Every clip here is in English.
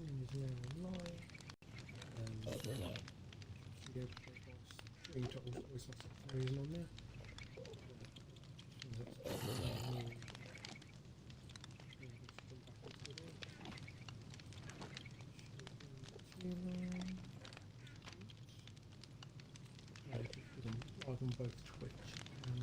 stream is now live. Video stream toggle voice message for some reason on there. Live on both Twitch and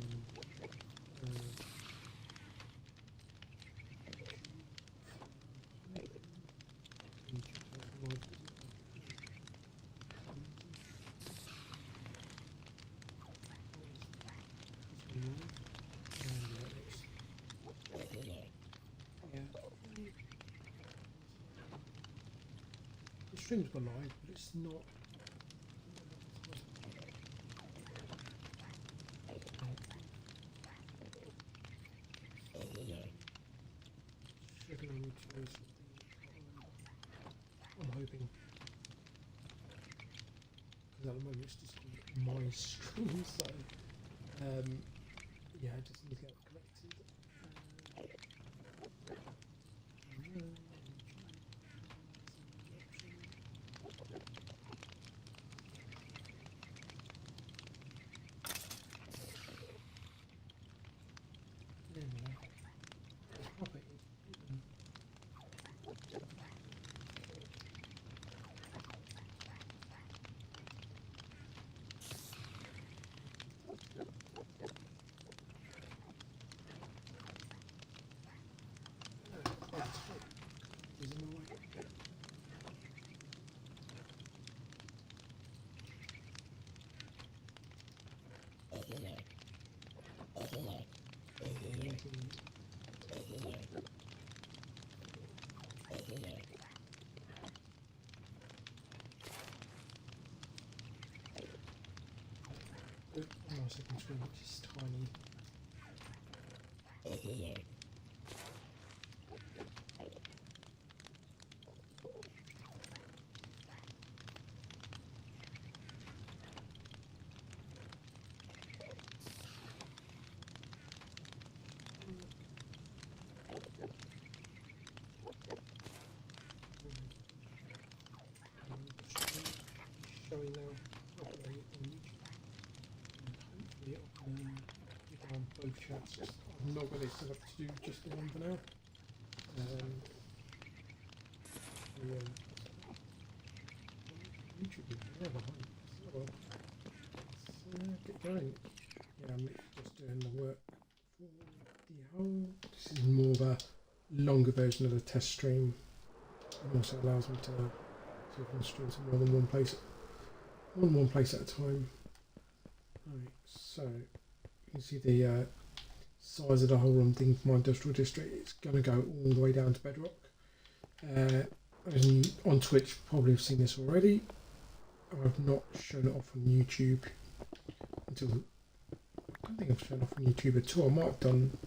the stream's gone live, but it's not. I'm hoping, because at the moment it's just my stream, so yeah, I just need to get it corrected. My second screen, which is tiny. Showing now properly on YouTube, and hopefully it'll be on both chats. I've not got it set up to do just the one for now. YouTube is behind. So let's get going. Yeah, I'm just doing the work for the whole. This is more of a longer version of the test stream, and also allows me to stream to more than one place at a time. Right, so you can see the size of the whole run thing for my industrial district. It's going to go all the way down to bedrock. On Twitch, probably have seen this already. I've not shown it off on YouTube until I don't think I've shown it off on YouTube at all. I might have done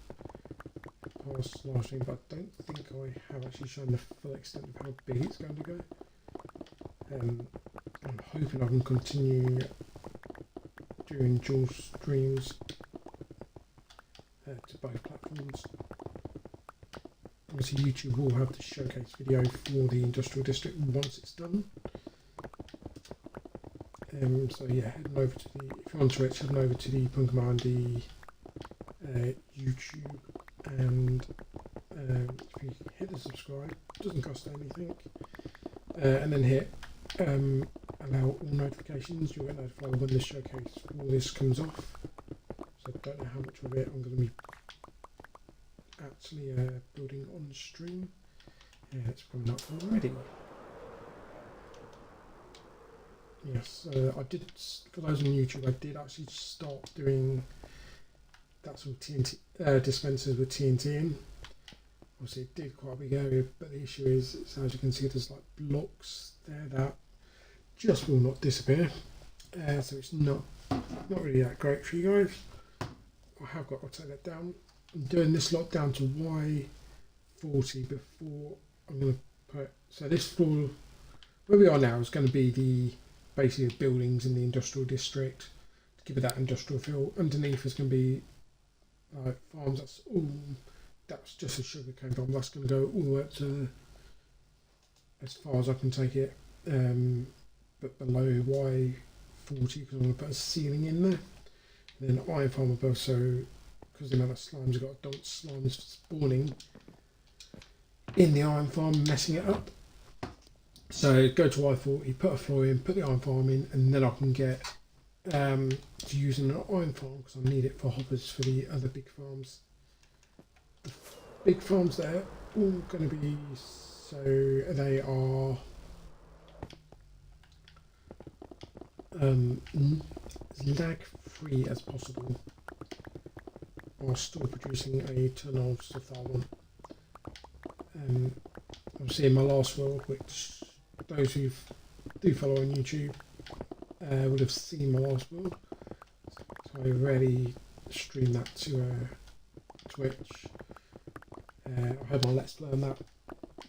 past live stream, but I don't think I have actually shown the full extent of how big it's going to go. I'm hoping I can continue doing dual streams to both platforms. Obviously YouTube will have the showcase video for the industrial district once it's done. So yeah, heading over to the, if you're on Twitch, heading over to the Punkamandy YouTube, and if you hit the subscribe, it doesn't cost anything, and then hit allow all notifications. You'll get notified when the showcase for all this comes off. So I don't know how much of it I'm going to be actually building on stream. Yeah, it's coming up already. Yes, I did, for those on YouTube, I did actually start doing that sort of TNT dispensers with TNT in. Obviously it did quite a big area, but the issue is, as you can see, there's like blocks there that just will not disappear. So it's not really that great for you guys. I have got to take that down. I'm doing this lot down to Y40 before I'm going to put, so this floor where we are now is going to be the basically the buildings in the industrial district to give it that industrial feel. Underneath is going to be like farms. That's just a sugarcane farm. That's going to go all the way up to as far as I can take it, but below Y40 because I'm going to put a ceiling in there. And then iron farm above, so because the amount of slimes I've got, adult slimes spawning in the iron farm, messing it up. So go to Y40, put a floor in, put the iron farm in, and then I can get to using an iron farm because I need it for hoppers for the other big farms. The big farms there all going to be, so they are as lag free as possible, while still producing a ton of stuff that I want. Obviously in my last world, which those who do follow on YouTube would have seen my last world, so I rarely stream that to Twitch. I had my Let's Play on that.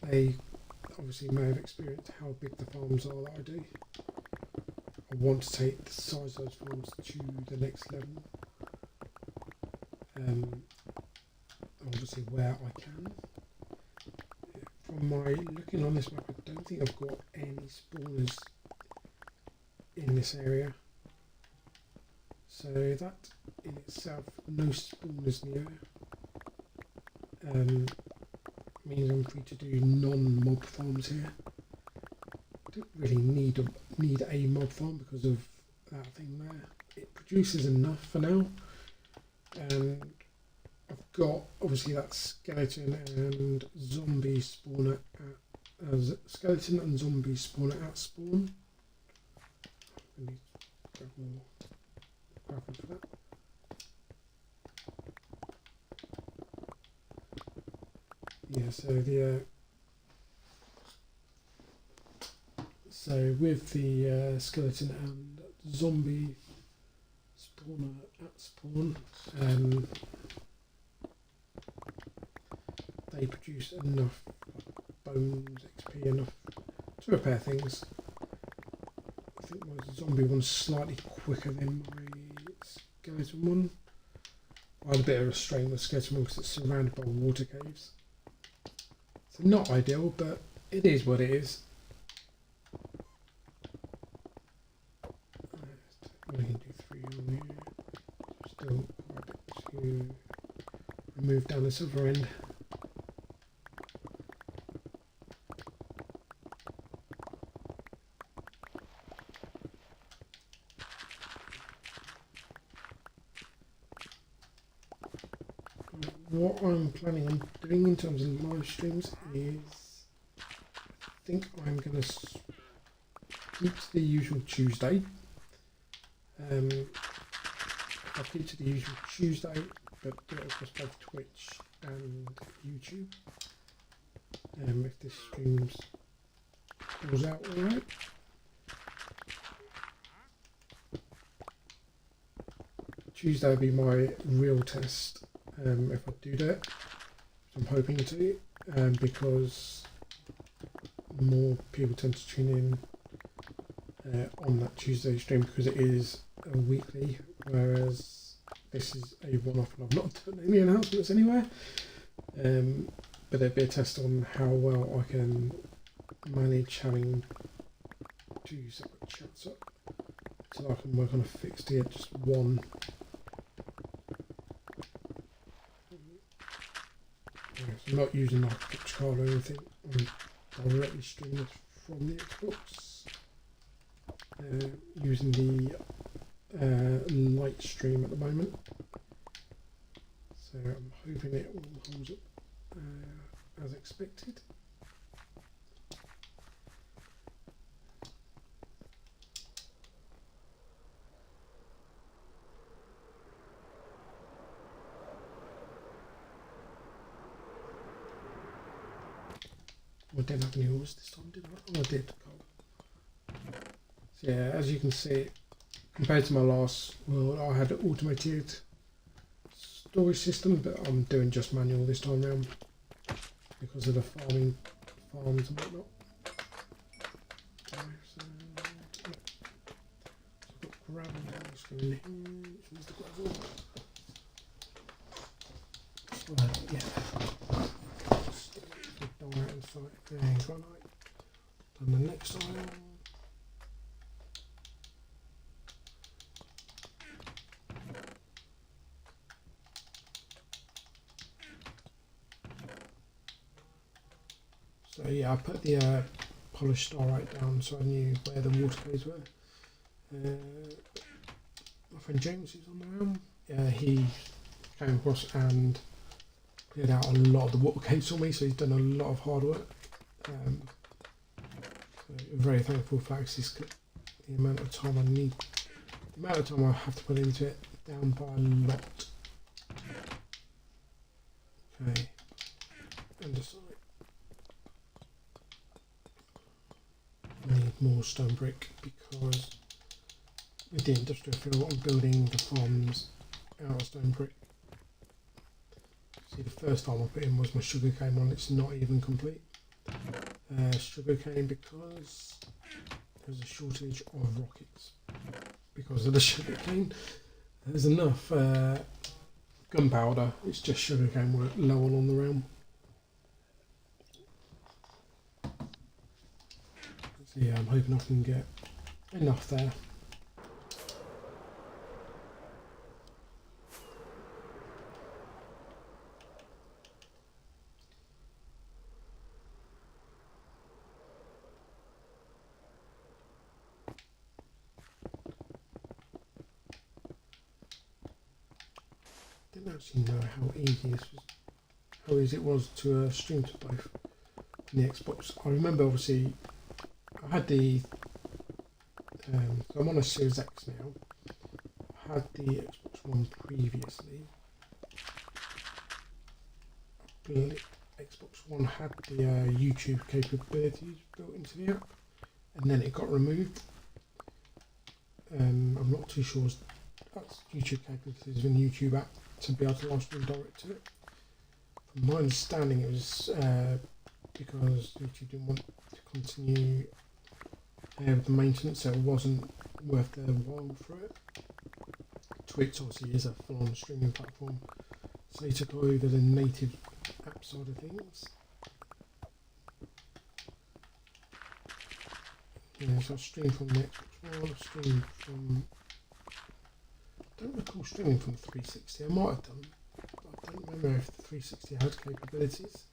They obviously may have experienced how big the farms are that I do. I want to take the size of those farms to the next level. Obviously where I can. From my looking on this map, I don't think I've got any spawners in this area. So that in itself, no spawners near, means I'm free to do non-mob farms here. I don't really need a mob farm because of that thing there. It produces enough for now, and I've got obviously that skeleton and zombie spawner at skeleton and zombie spawner at spawn. I need to grab more gravel for that. Yeah, so with the skeleton and zombie spawner at spawn, they produce enough bones, XP, enough to repair things. I think my zombie one's slightly quicker than my skeleton one. I had a bit of a strain with the skeleton one because it's surrounded by water caves. So not ideal, but it is what it is. I can do 3 on here. Still quite a bit to remove down this other end. What I'm planning on doing in terms of live streams is, I think I'm going to keep to the usual Tuesday. I'll keep to the usual Tuesday, but do it across both Twitch and YouTube. If this streams goes out alright. Tuesday will be my real test. If I do that, I'm hoping to, because more people tend to tune in on that Tuesday stream because it is a weekly, whereas this is a one-off and I've not done any announcements anywhere. But there'll be a test on how well I can manage having 2 separate chats up, so I can work on a fix to get just one. I'm not using like a Twitch card or anything. I'm directly streaming this from the Xbox, using the light stream at the moment. So I'm hoping it all holds up as expected. I didn't have any horse this time, did I? Oh, I did. So yeah, as you can see, compared to my last world, I had an automated storage system, but I'm doing just manual this time round because of the farms and whatnot. Okay, so I've got gravel. Let's go in here. Which one's the gravel? Yeah. There you go, And the next one. So yeah, I put the polished starlight down so I knew where the water codes were. My friend James, who's on the realm, he came across and cleared out a lot of the water codes for me, so he's done a lot of hard work. So I'm very thankful for actually the amount of time I need, the amount of time I have to put into it, down by a lot. Okay, and decide. I need more stone brick because with the industrial field I'm building the farms out of stone brick. See, the first time I put in was my sugarcane one, it's not even complete. Sugarcane because there's a shortage of rockets. Because of the sugarcane, there's enough gunpowder, it's just sugarcane we're low on the realm. So yeah, I'm hoping I can get enough there. I didn't actually know how easy it was to stream to both on the Xbox. I remember obviously I had the so I'm on a Series X now. I had the Xbox One previously. I believe Xbox One had the YouTube capabilities built into the app, and then it got removed. I'm not too sure that's YouTube capabilities in YouTube app to be able to live stream direct to it. From my understanding, it was because YouTube didn't want to continue with the maintenance, so it wasn't worth their while for it. Twitch obviously is a full-on streaming platform, so they took over the native app side of things. Yeah, so I stream from the Xbox One, I stream from, I don't recall streaming from 360, I might have done, but I don't remember if the 360 had capabilities.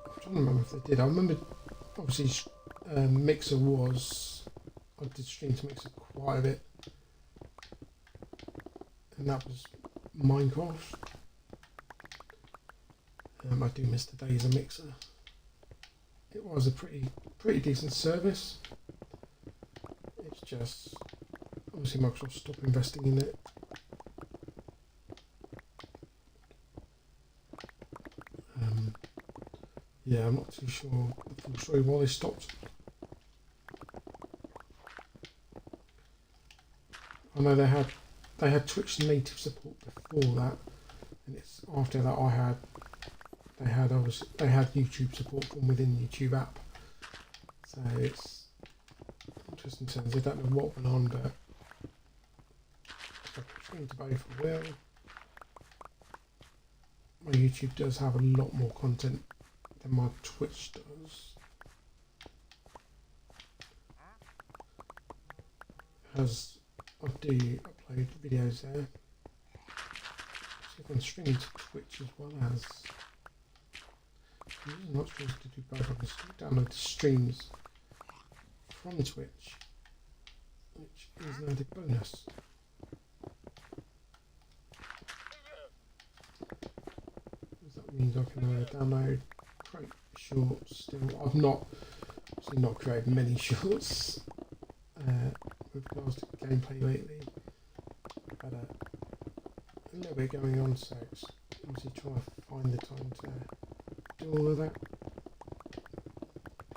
I'm trying to remember if they did. I remember obviously Mixer was, I did stream to Mixer quite a bit, and that was Minecraft. I do miss the days of Mixer. It was a pretty decent service. It's just obviously Microsoft stopped investing in it. Yeah, I'm not too sure the full story why they stopped. I know they had Twitch native support before that, and it's after that they had YouTube support from within the YouTube app. So it's interesting to I don't know what went on, but I stream to both I will. My YouTube does have a lot more content than my Twitch does. As I do upload videos there. So I can stream to Twitch as well as. I'm not supposed to do both. I can still download the streams from Twitch, which is an added bonus. That means I can download, create shorts. Still, I've not created many shorts with regards to gameplay lately, but a little bit going on, so it's obviously trying to find the time to do all of that.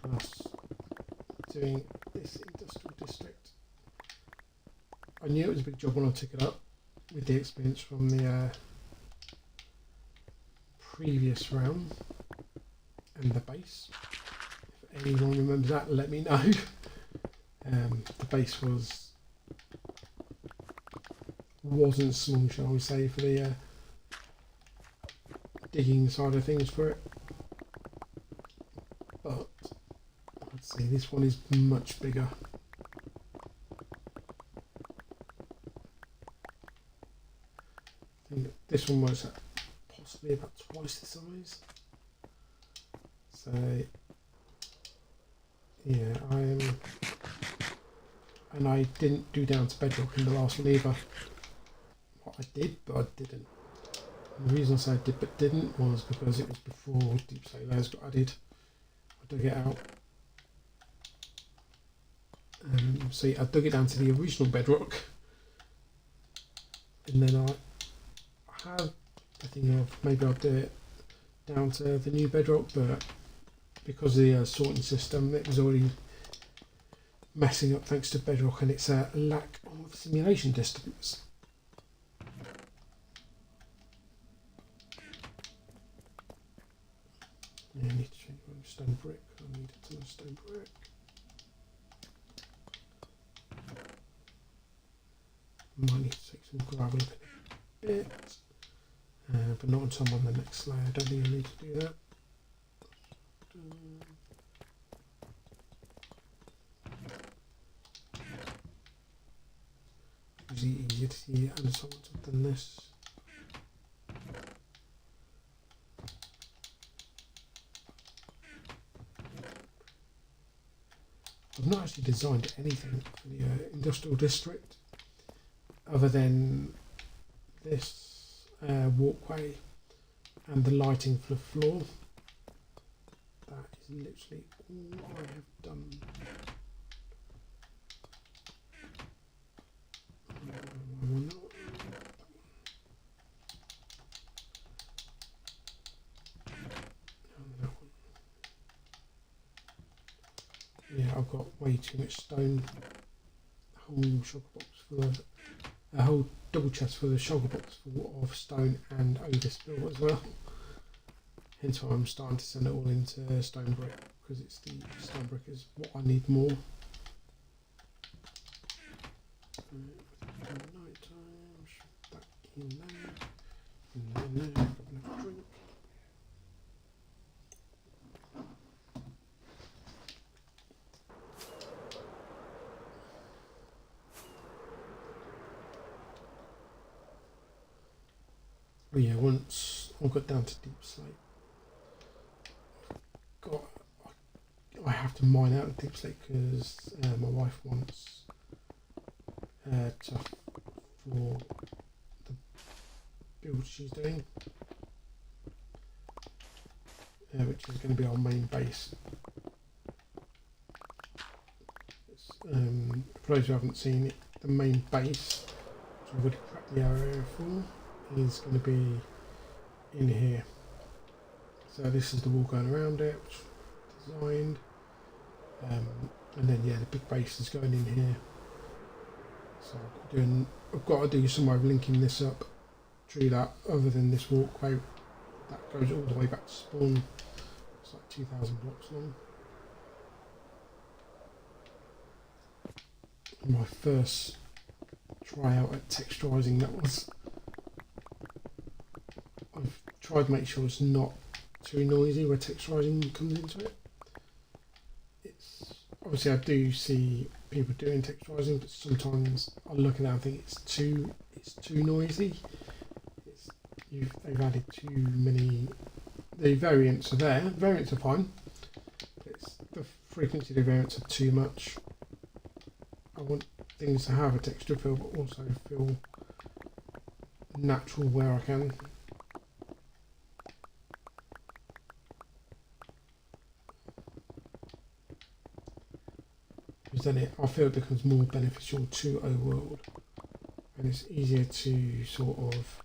Plus doing this industrial district. I knew it was a big job when I took it up with the experience from the previous round and the base. If anyone remembers that, let me know. The base wasn't small, shall we say, for the digging side of things for it. this one is much bigger. I think this one was possibly about twice the size. So yeah, and I didn't do down to bedrock in the last one either. Well, I did, but I didn't. And the reason I said I did but didn't was because it was before deep slate layers got added. I dug it out. So yeah, I dug it down to the original bedrock, and then I had a thing of maybe I'll do it down to the new bedrock, but because of the sorting system, it was already messing up thanks to bedrock and its lack of simulation distance. Yeah, I need to change my stone brick. I need a ton of stone brick. Might need to take some gravel a bit, but not until I'm on the next layer. I don't think I need to do that. It's easier to see it under someone's done this. I've not actually designed anything for the industrial district other than this walkway and the lighting for the floor. That is literally all I have done. Yeah, I've got way too much stone. A whole shulker box full of a whole double chest full of shulker box full of stone and overspill as well. Hence why I'm starting to send it all into stone brick, because it's the stone brick is what I need more. Night time, shove that in there, in there, grab another drink. Oh yeah, once I got down to deep slate, I have to mine out of deep slate because my wife wants to for the build she's doing, which is going to be our main base. For those who haven't seen it, the main base, which I've already prepped the area for, is going to be in here. So this is the wall going around it, which is designed, and then yeah, the big base is going in here. So I've got to do some way of linking this up through that, other than this walkway that goes all the way back to spawn. It's like 2,000 blocks long. My first try out at texturizing that was. I've tried to make sure it's not too noisy where texturizing comes into it. It's obviously I do see people doing texturizing, but sometimes I look at that and think it's too noisy. They've added too many. The variants are there. Variants are fine. It's the frequency of the variants are too much. I want things to have a texture feel, but also feel natural where I can. Because then I feel it becomes more beneficial to overworld, and it's easier to sort of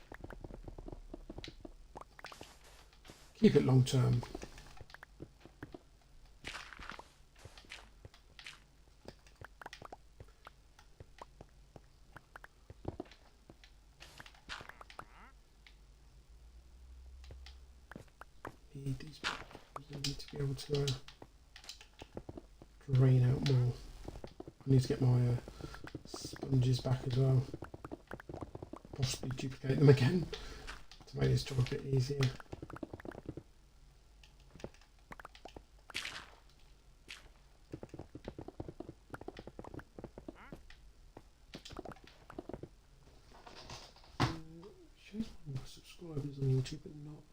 keep it long term. You need to be able to drain out more. I need to get my sponges back as well. Possibly duplicate them again to make this job a bit easier. subscribers on YouTube, but not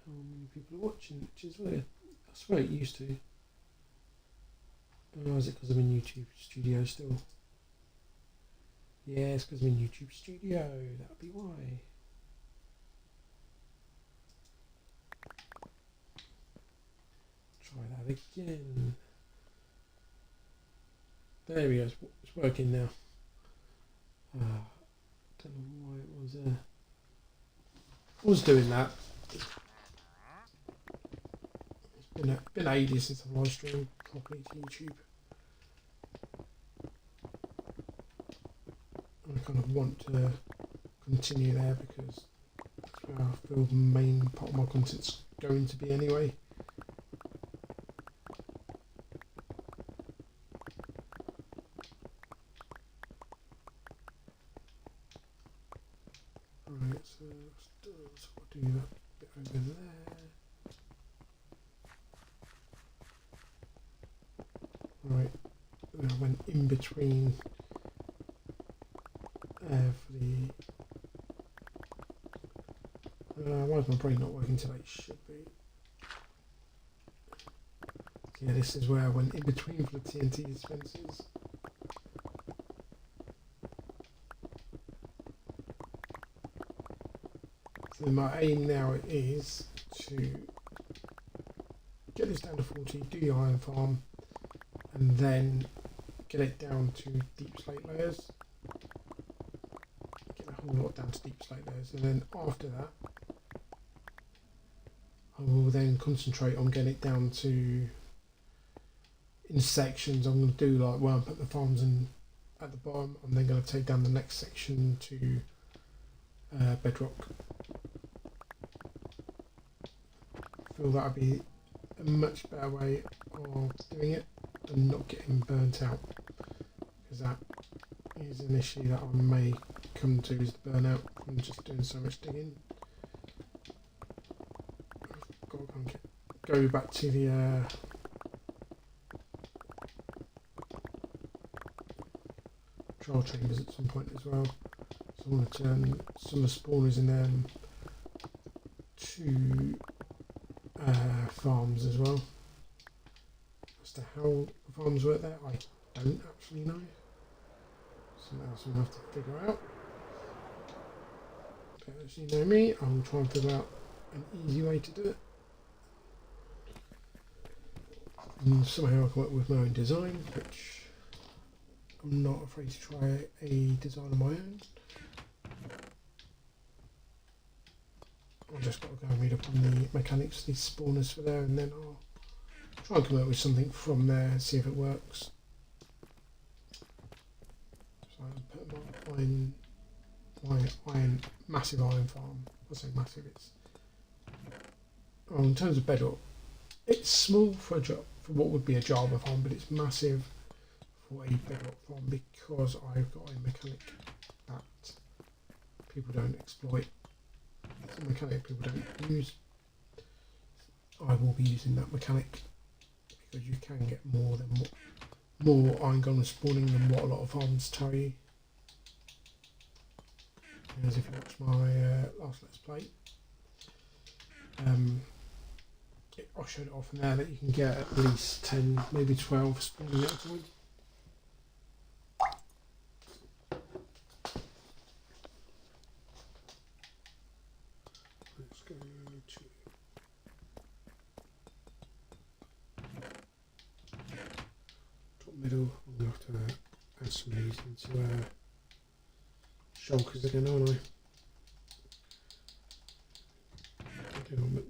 how many people are watching, which is weird. I swear it used to. Oh, is it because I'm in YouTube Studio still? Yeah, it's because I'm in YouTube Studio. That'll be why. Try that again. There we go. It's working now. Don't know why it was there. I was doing that. It's been ages since I've live streamed properly to YouTube. I kind of want to continue there because that's where I feel the main part of my content's going to be anyway. Right, so I'll do that bit over there. Right, and I went in between for the. Why is my brain not working today? It should be. Yeah, this is where I went in between for the TNT dispensers. So my aim now is to get this down to 40, do the iron farm, and then get it down to deep slate layers. Get a whole lot down to deep slate layers, and then after that, I will then concentrate on getting it down to in sections. I'm going to do like where I put the farms in at the bottom. I'm then going to take down the next section to bedrock. I feel that would be a much better way of doing it and not getting burnt out, because that is an issue that I may come to, is the burnout from just doing so much digging. I've got to go back to the trial chambers at some point as well. So I want to turn some of the spawners in them to farms as well. As to how the farms work there, I don't actually know. Something else we'll have to figure out. But as you know me, I'll try and figure out an easy way to do it. And somehow I come up with my own design, which I'm not afraid to try a design of my own. I've just got to go and read up on the mechanics of these spawners for there, and then I'll try and come up with something from there and see if it works. So I put my massive iron farm. I say massive, it's in terms of bedrock, it's small for a job, for what would be a Java farm, but it's massive for a bedrock farm because I've got a mechanic that people don't exploit. It's a mechanic people don't use. I will be using that mechanic because you can get more iron golems spawning than what a lot of farms tell you. As if you watch my last Let's Play, I showed it off in there that you can get at least 10, maybe 12 spawning at a time. Let's go to top middle. I'm going to have to add some of these into shulkers again, aren't I?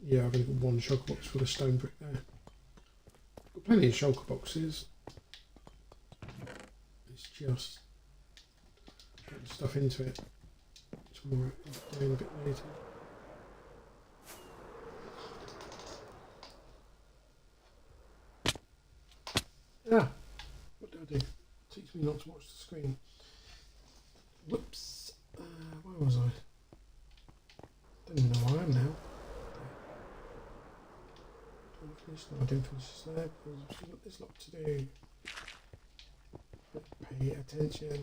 Yeah, I've only got one shulker box for the stone brick there. I've got plenty of shulker boxes. It's just putting stuff into it. Tomorrow, doing a bit later. Ah, what do I do? It teaches me not to watch the screen. Whoops. Where was I? Don't even know where I am now. No, I didn't finish this there because I've still got this lot to do. But pay attention.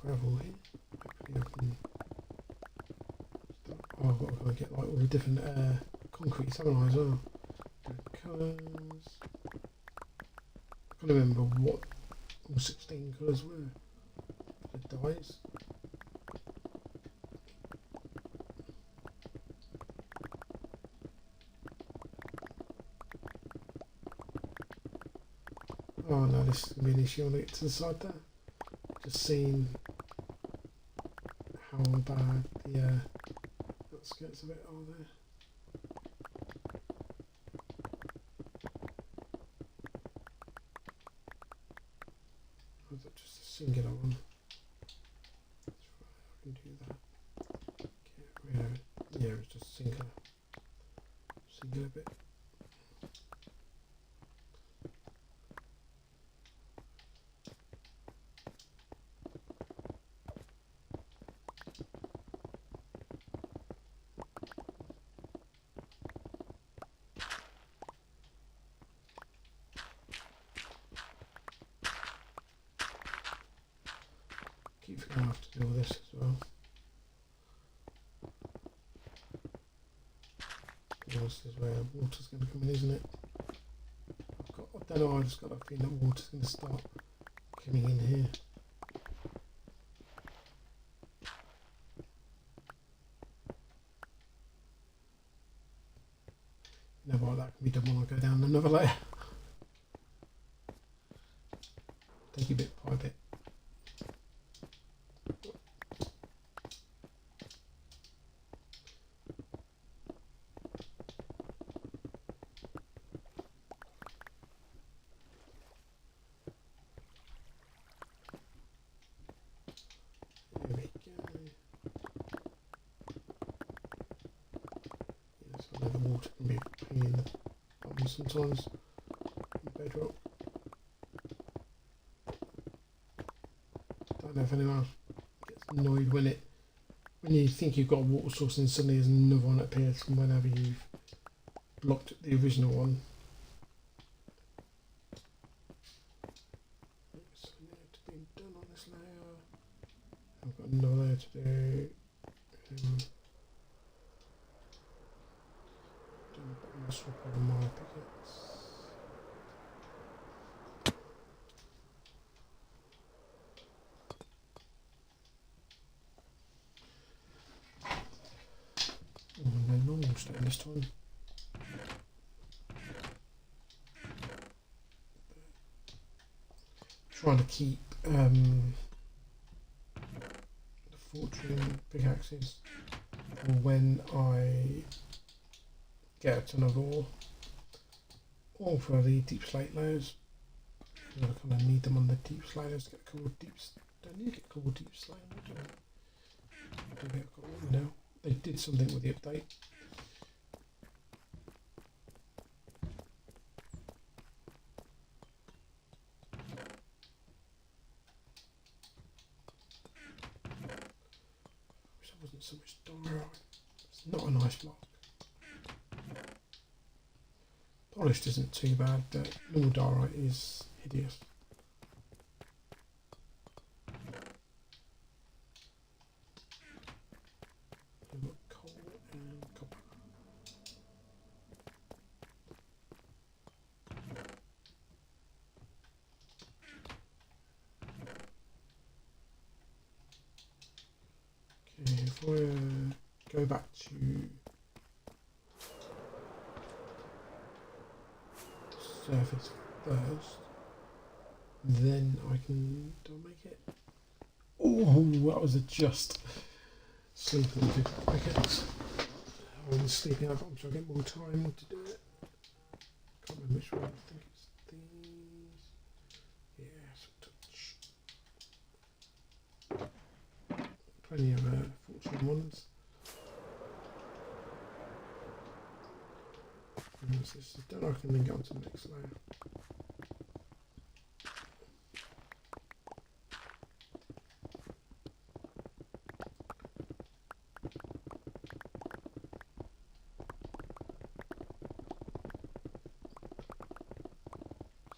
gravel here. Hopefully I can start. Oh, I've got to get like all the different concretes, haven't I, as well? Colours. I can't remember what all 16 colours were. The dyes. Oh no, this is going to be an issue when I get to the side there. Just seeing how bad the outskirts of it are there. Or is that just a singular one? That's right, I can do that. Get rid of it. Yeah, it's just singular bit. Keep forgetting I have to do all this as well. This is where water's going to come in, isn't it? I don't know, I just got a feeling that water's going to start coming in here. You know what, that can be done when I go down another layer. Take it bit by bit. Water can be a pain in the bum sometimes in bedrock. Don't know if anyone else gets annoyed when you think you've got a water source and suddenly there's another one that appears from whenever you've blocked the original one. So I need to be done on this layer. I've got another layer to do. Swap over my pickaxe. Oh, no normal stone this time. Trying to keep the fortune pickaxes for when I get a ton of ore, or for the deep slate layers. I kind of need them on the deep slate layers to get cool deep. Don't need to get cool deep slate. I do get cool now. They did something with the update. Wish there wasn't so much diorite. It's not a nice block. Polished isn't too bad, normal diorite is hideous. We've got coal and copper. Okay, if I go back to surface first, then I can make it. Oh, that was a just sleeping pickaxe. I was sleeping. I'm trying to get more time to do it. Can't remember which one. I think it's these. Yeah, touch. Plenty of fortune ones. I don't know if I can then go on to the next layer.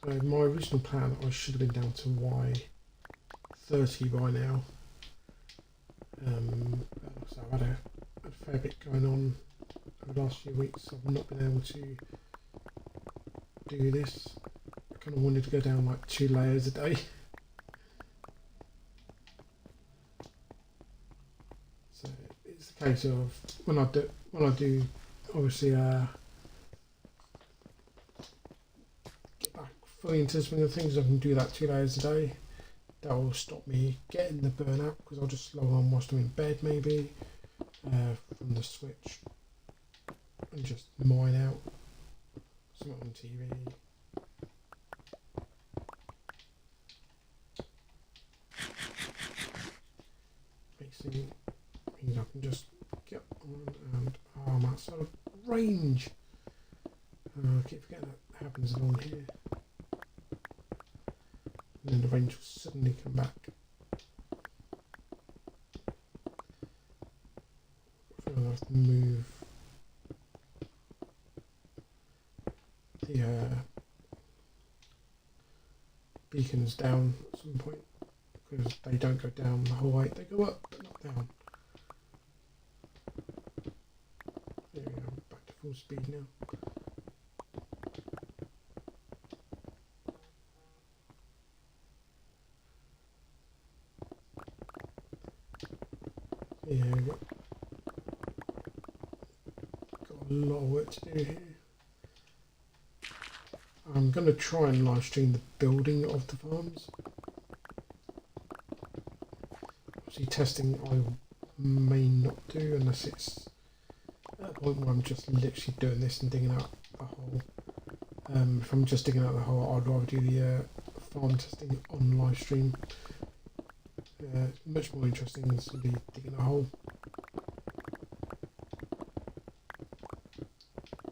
So my original plan, I should have been down to Y30 by now. So I've had a fair bit going on over the last few weeks. I've not been able to do this. I kind of wanted to go down like 2 layers a day. So it's a case of when I do obviously get back fully into the swing of things, I can do that 2 layers a day. That will stop me getting the burnout because I'll just log on whilst I'm in bed maybe from the Switch and just mine out something on TV. Basically means I can just get on and I'm outside of range. I keep forgetting that happens along here. And then the range will suddenly come back. I feel I have to move the beacons down at some point because they don't go down the whole way, they go up but not down. There we go, I'm back to full speed now. Yeah, got a lot of work to do here. I'm going to try and live stream the building of the farms. Obviously testing I may not do unless it's at a point where I'm just literally doing this and digging out the hole. If I'm just digging out the hole, I'd rather do the farm testing on live stream. It's much more interesting than simply digging a hole.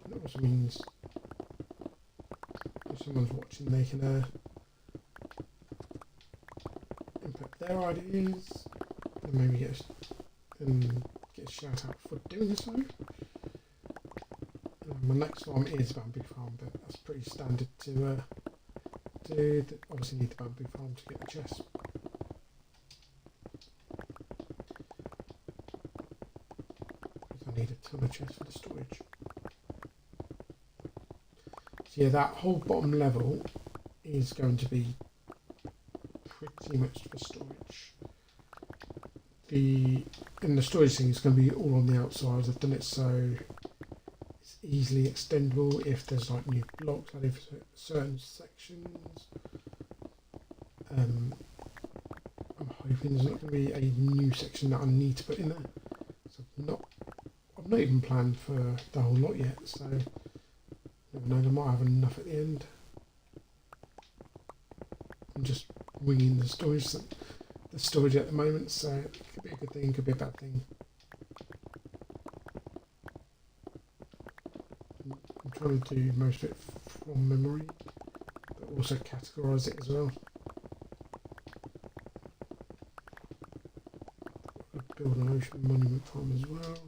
That also means if someone's watching, they can input their ideas and maybe get a shout out for doing so. My next farm is bamboo farm, but that's pretty standard to obviously need the bamboo farm to get the chest. I need a ton of chests for the storage. So yeah, that whole bottom level is going to be pretty much for storage. The storage thing is going to be all on the outside. I've done it so it's easily extendable if there's like new blocks added for certain sections. I'm hoping there's not going to be a new section that I need to put in there. So I've not even planned for the whole lot yet, so never know, I might have enough at the end. I'm just winging the storage at the moment, so it could be a good thing, could be a bad thing. I'm trying to do most of it from memory, but also categorise it as well. Build an ocean monument farm as well.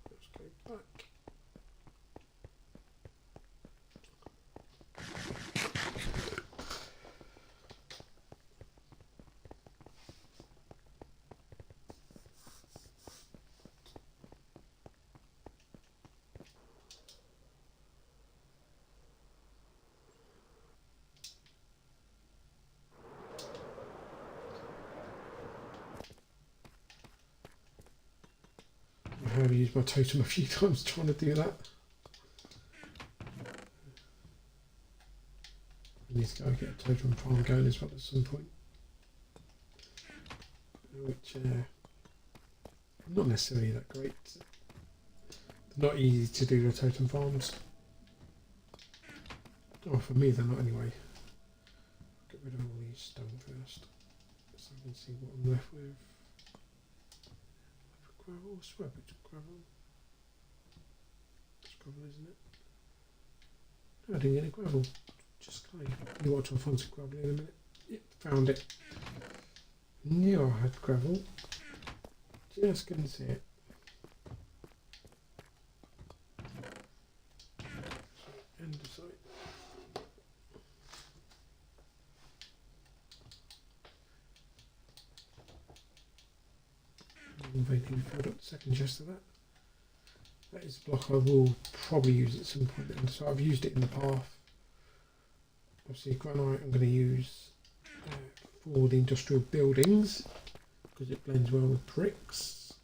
Let's go back. I have used my totem a few times trying to do that. I need to go get a totem farm going as well at some point. Which not necessarily that great. They're not easy to do the totem farms. Oh, for me they're not anyway. Get rid of all these stone first, so I can see what I'm left with. Gravel, swap it to gravel. It's gravel, isn't it? No, I didn't get any gravel. Just clay. You want to find some gravel in a minute. Yep, found it. Knew I had gravel. Just couldn't see it. End of site. I've only filled up the second chest of that. That is a block I will probably use at some point, and so I've used it in the path. Obviously granite I'm going to use for the industrial buildings because it blends well with bricks.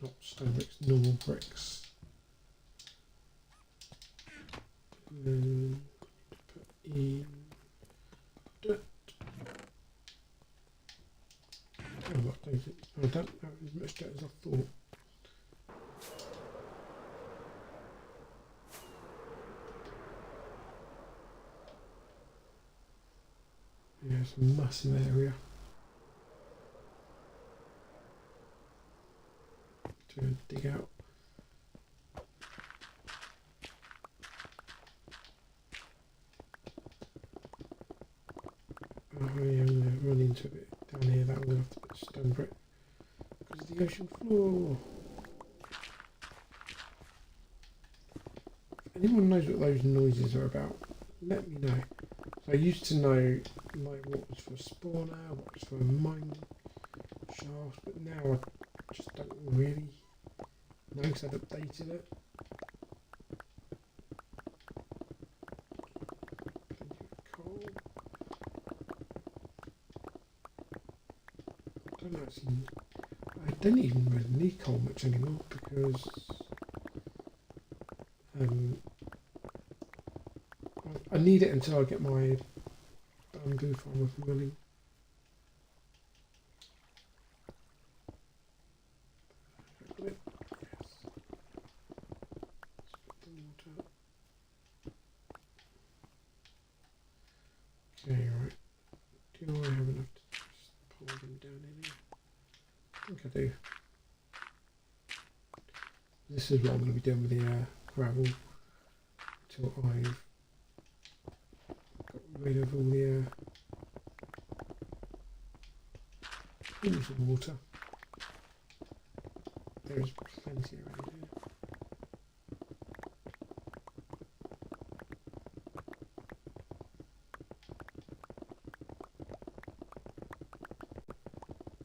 Not stone bricks, normal bricks. And then put in dirt. Oh, what is it? I don't have as much dirt as I thought. Yeah, it's a massive area to dig out. Oh yeah, I'm going to run into it down here. That I'm going to have to put stone brick because of the ocean floor. If anyone knows what those noises are about, let me know. So I used to know like what was for a spawner, what was for a mine shaft, but now I just don't really know because I've updated it. Coal. I don't even really need coal much anymore because I need it until I get my bamboo farm up and running. Yes. Let's put the water. Okay, right. Do I have enough to just pour them down in here? I think I do. This is what I'm going to be doing with the gravel until I've got rid of all the pools of water. There is plenty around here.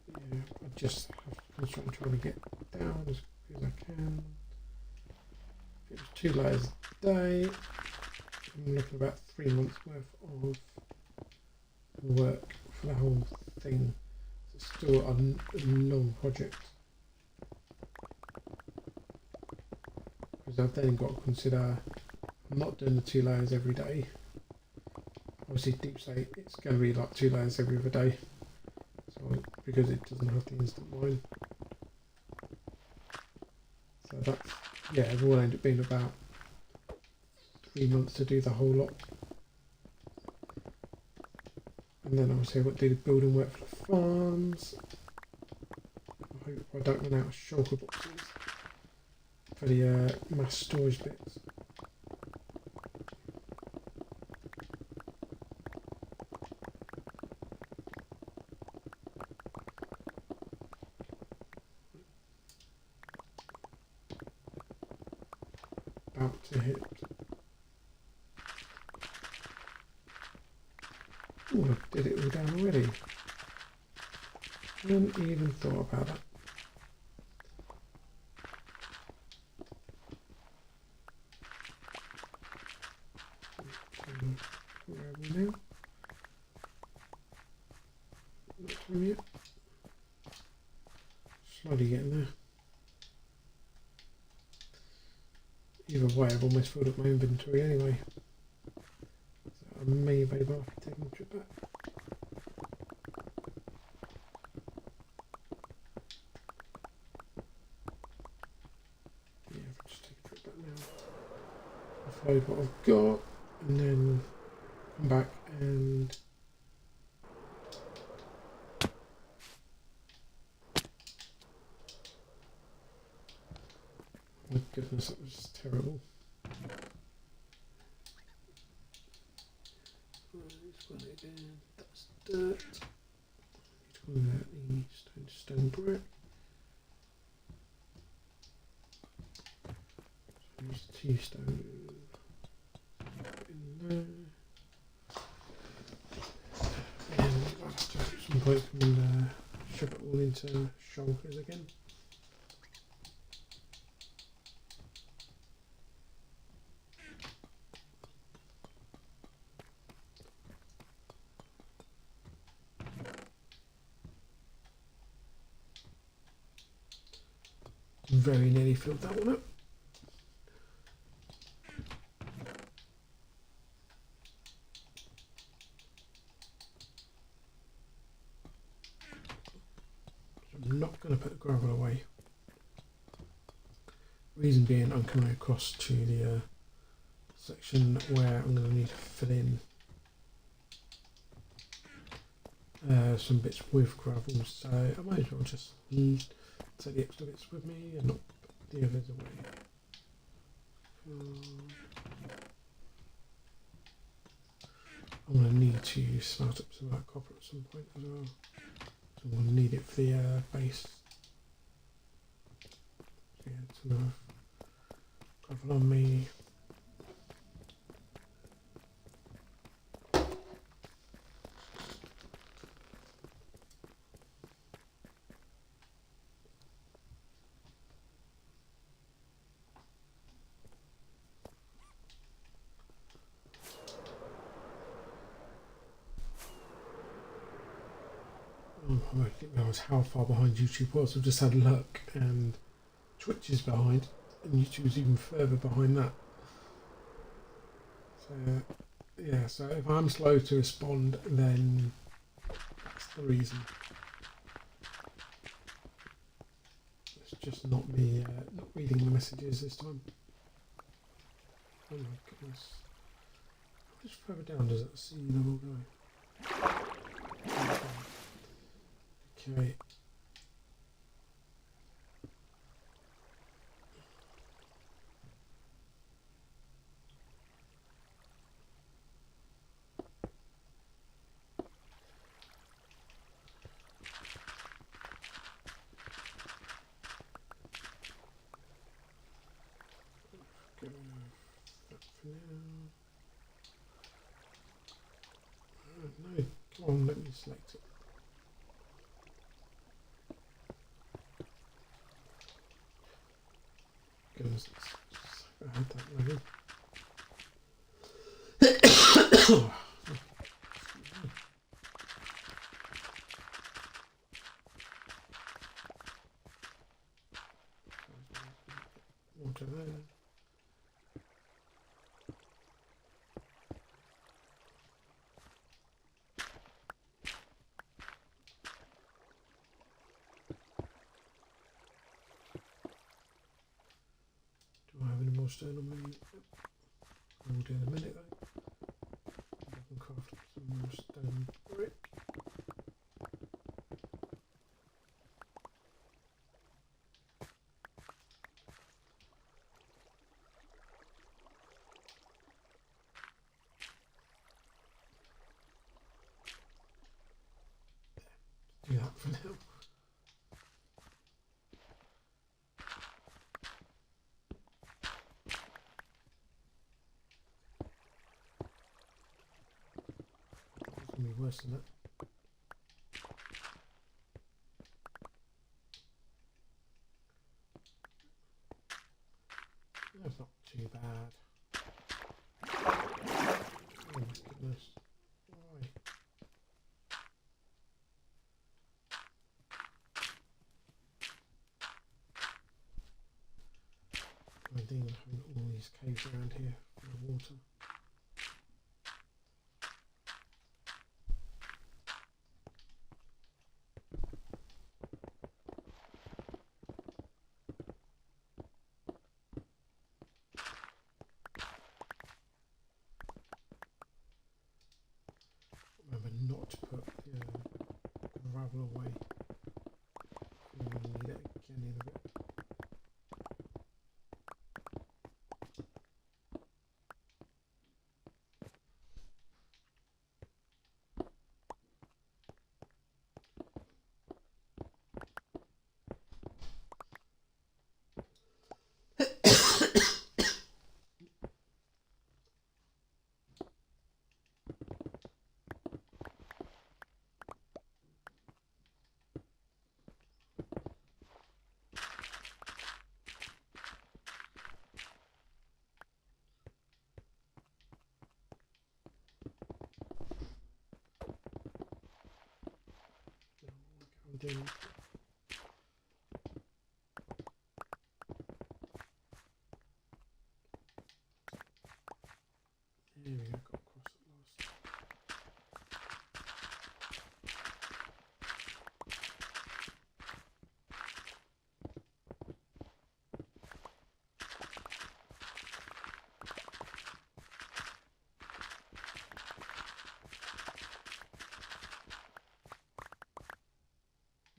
Yeah, I just have to try to get down as quick as I can. If it was 2 layers a day, I'm looking at about 3 months worth of work for the whole thing. It's still a long project. Because I've then got to consider I'm not doing the 2 layers every day. Obviously deep slate it's going to be like 2 layers every other day. So because it doesn't have the instant mine. So that's, yeah, it will end up being about 3 months to do the whole lot. And then obviously I've got to do the building work for the farms. I hope I don't run out of shulker boxes for the mass storage bits. About to hit. Oh, I did it all down already. I hadn't even thought about that. Where are we now? Not time yet. Slowly getting there. Either way, I've almost filled up my inventory anyway. So I may very well be taking a trip back. Yeah, I'll just take a trip back now. Offload what I've got and then come back and oh my goodness, that was terrible. Again, that's dirt. I need to go out the stone brick. So use 2 stone in there. point and shove it all into shoulders again. Very nearly filled that one up. I'm not going to put the gravel away. Reason being, I'm coming across to the section where I'm going to need to fill in some bits with gravel, so I might as well just take the extra bits with me and not put the others away. I'm going to need to smelt up some of that copper at some point as well. So I'm going to need it for the base. So yeah, some of gravel on me. I didn't realise how far behind YouTube was. I've just had a look and Twitch is behind and YouTube's even further behind that. So yeah, so if I'm slow to respond, then that's the reason. It's just not me not reading the messages this time. Oh my goodness. How much further down does that sea level go? Okay. Go that for now. No, come on, let me select it. Goodness, I had that ready. Water there. Do I have any more stone on me? I will do in a minute though. I can craft some more stone brick. Do that for now. It's going to be worse than that. That's not too bad. Oh my goodness. Why? I think I'm having all these caves around here for the water. Remember not to put the gravel away. We will need it again in a bit. I'm doing. There we go, got across at last.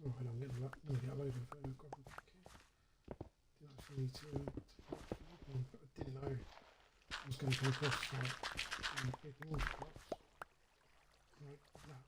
Oh, hang on, I'm getting a load of gravel back here. Didn't actually need to take that from, but I didn't know I was going to come across like big water crops like that.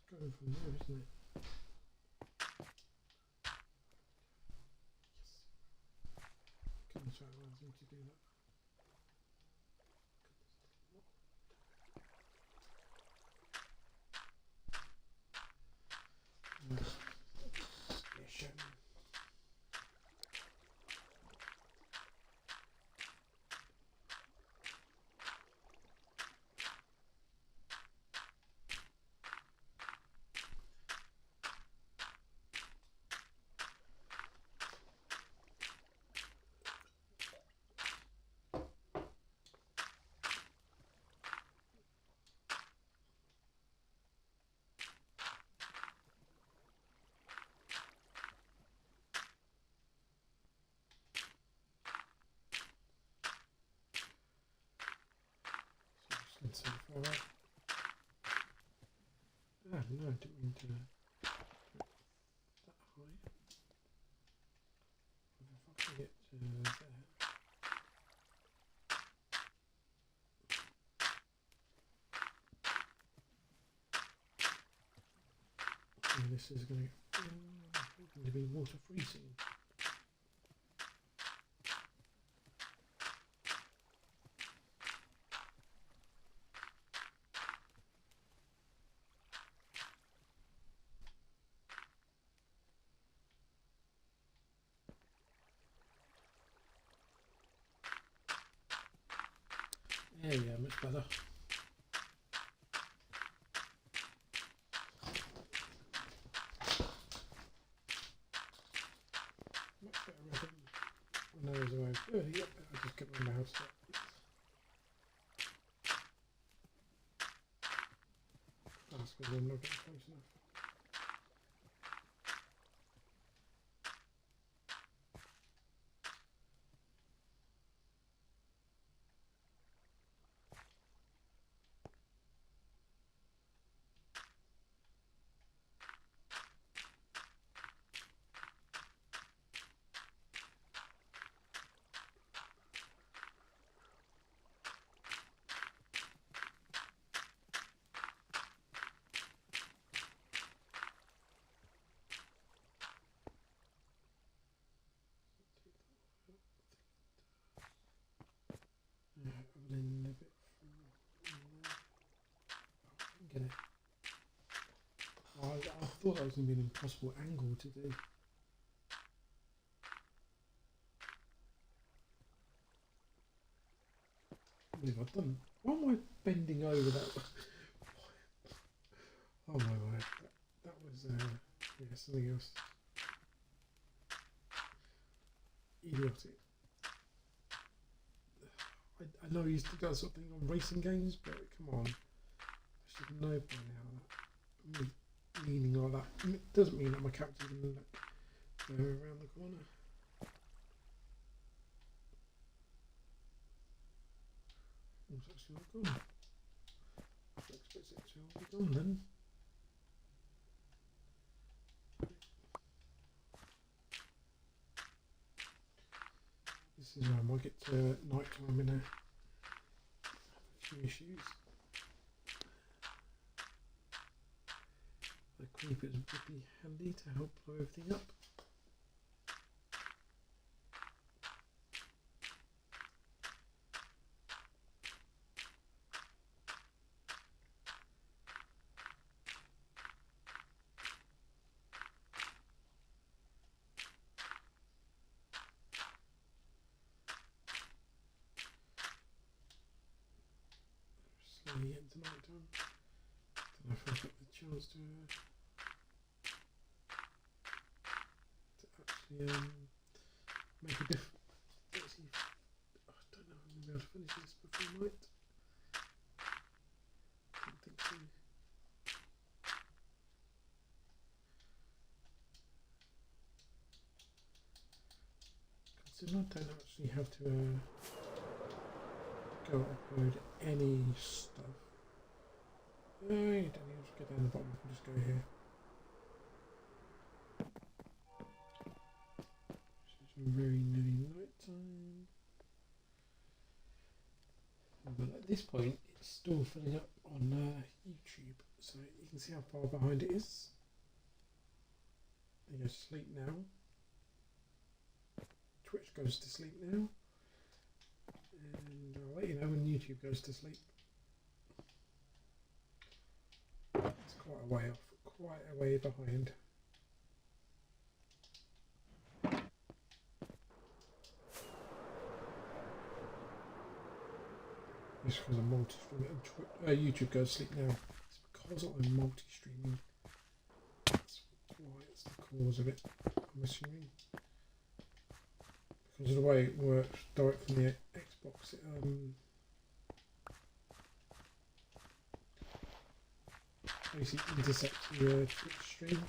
It's going from there, isn't it? Yes. Goodness, that allows me to do that. Station. So far out. Ah, no, I didn't mean to that high. If I can get to there. And this is going to be water free soon. There we go, much better. Much better rhythm. When I was away. Oh, yep, I just couldn't remember how to start. That's because I'm not getting close enough. Yeah, and then a bit from there. Oh, I can get it. Oh, I thought that was going to be an impossible angle to do. What have I done? Why am I bending over that? Oh my word, that was yeah, something else. Idiotic. I know I used to do that sort of thing on racing games, but come on. I should know by now that me leaning like that. It doesn't mean that my character's going to look around the corner. it's actually not gone. I expect it to all be gone then. This is where I might get to night time and have a few issues. The creepers would be handy to help blow everything up. Slowly getting to night time. Don't know if I've got the chance to actually make a difference. Let's see. I don't know if I'm going to be able to finish this before night. I don't think so. Considering I don't actually have to go upload any stuff. No, you don't need to go down the bottom, I can just go here. It's very nearly night time. But at this point, it's still filling up on YouTube, so you can see how far behind it is. It goes to sleep now. Twitch goes to sleep now. And I'll let you know when YouTube goes to sleep. It's quite a way off, quite a way behind. It's because I'm multi-streaming. YouTube goes to sleep now. It's because I'm multi-streaming. That's why it's the cause of it, I'm assuming. Because of the way it works direct from the Xbox, it basically intersects your Twitch stream.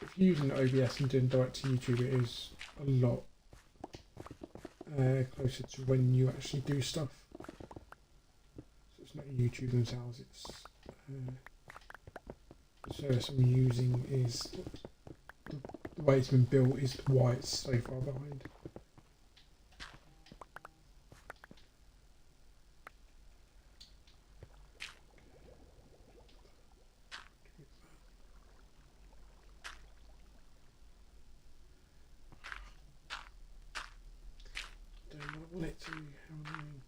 If you're using OBS and doing direct to YouTube, it is a lot closer to when you actually do stuff. So it's not YouTube themselves, it's the service I'm using is the way it's been built is why it's so far behind. Don't want it to, how annoying.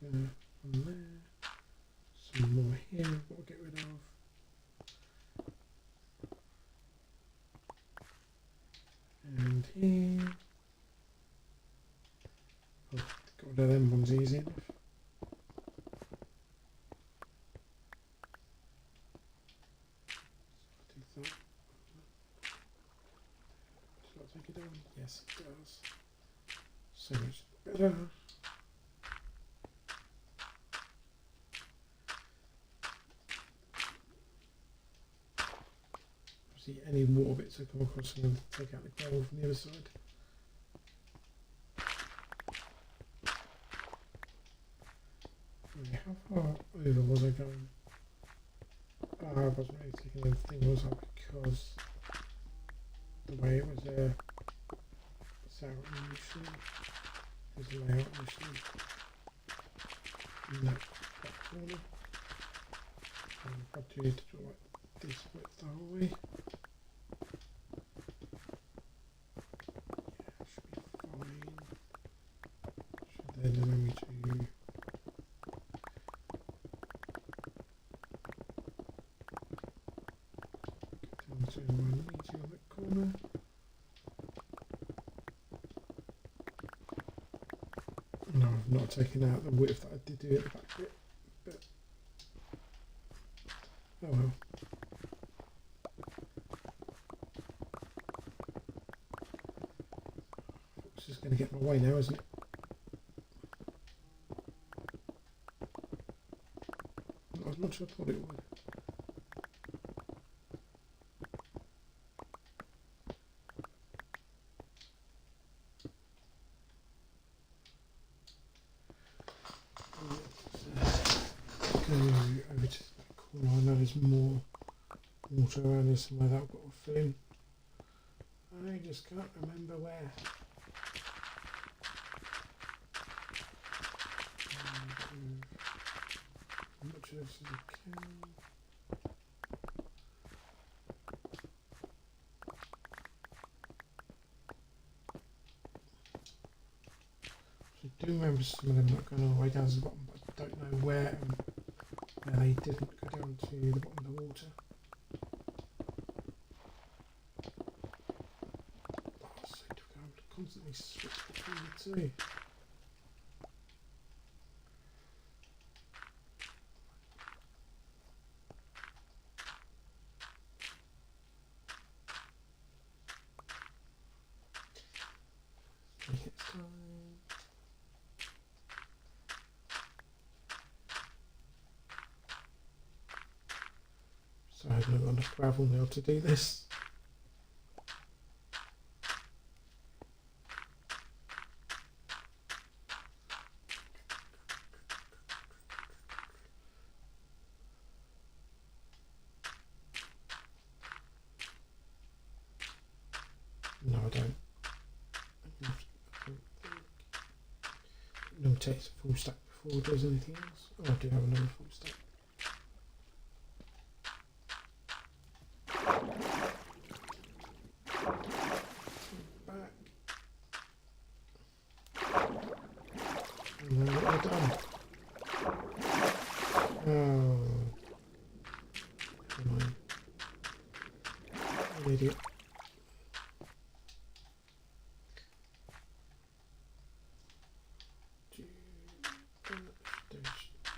From there, some more here I've got to get rid of. And here. Oh, got rid of them ones easy enough. So Does that take it down? Yes, it does. So much better. Any water bits I come across, I'm going to take out the gravel from the other side. Okay, how far over was I going? I wasn't really taking anything, was I? Because the way it was set out initially, there's a layout initially in that corner. And if I do it to like this width the whole way. Then allow me to get down to 180 on that corner. No, I've not taken out the width that I did do at the back bit, but oh well. This is going to get in my way now, isn't it? Not much I thought it would. go over to the corner. I know there's more water around here somewhere that I've got to fill in. I just can't remember where. Much of this as I can. I do remember some of them not going all the way down to the bottom, but I don't know where they didn't go down to the bottom of the water. Oh, it's so difficult. I'm constantly switch between the two. It's time. So I haven't got enough gravel now to do this. No, I don't. It'll take a full stack before it does anything else. Oh, I do have another full stack. Back. And then what have I done? Oh. Never mind. An idiot.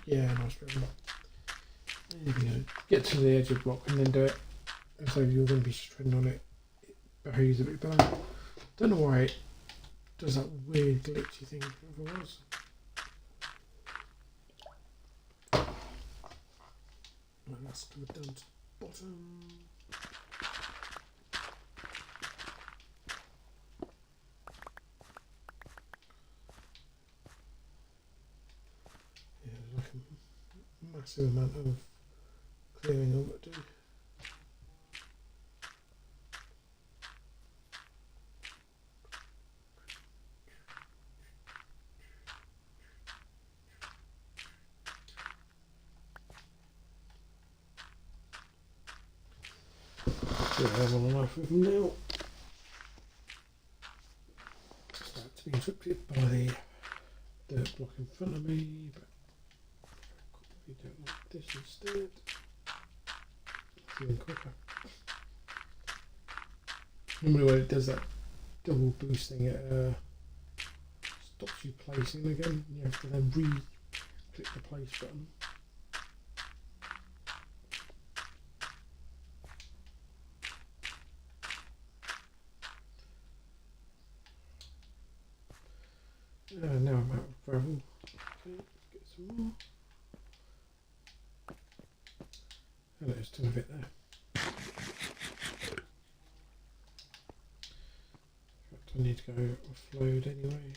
Yeah, nice problem. There we go. Get to the edge of the block and then do it as though you're going to be treading on it. It behaves a bit better. Don't know why it does that weird glitchy thing otherwise. Right, that's good down to the bottom. Yeah, there's like a massive amount of clearing I've got to do. I have on enough of them now. Start to be interrupted by the dirt block in front of me, but we do it like this instead. It's even quicker. Normally when it does that double boosting, it stops you placing again. You have to then re-click the place button. Now I'm out of gravel. Okay, let's get some more. And there's still a bit there. In fact, I need to go offload anyway.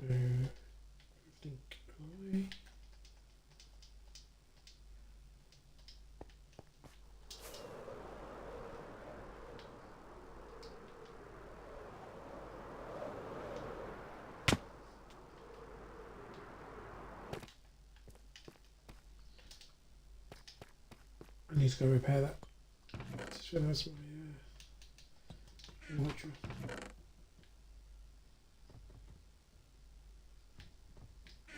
Go everything away. I need to go repair that. Just realised my watcher.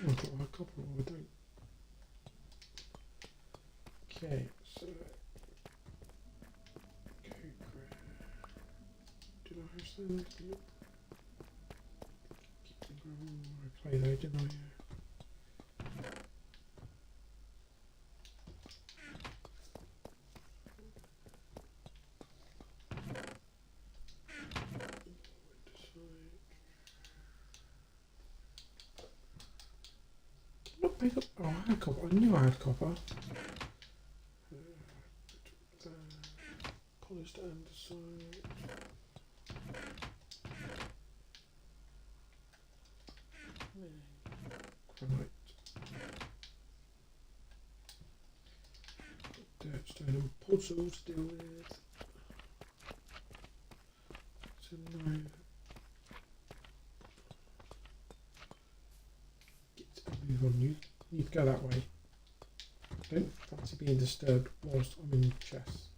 I've got my copper, or I don't. Okay, so go grab. Did I have some? Yep. Keep the gravel. I play though, didn't I? Yeah. Not pick up. Oh, I had copper. I knew I had copper. polished andesite. Granite. Dirt, stone and puzzle to deal with. So no. Move on, you need to go that way. Don't fancy being disturbed whilst I'm in chess.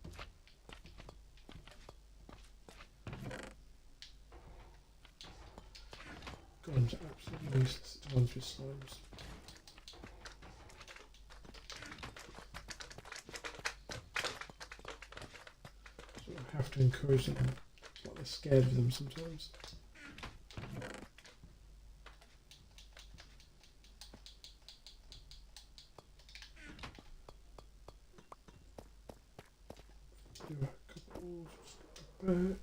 Golems are absolutely useless at times with slimes. So I have to encourage them. It's like they're scared of them sometimes. Do a couple back.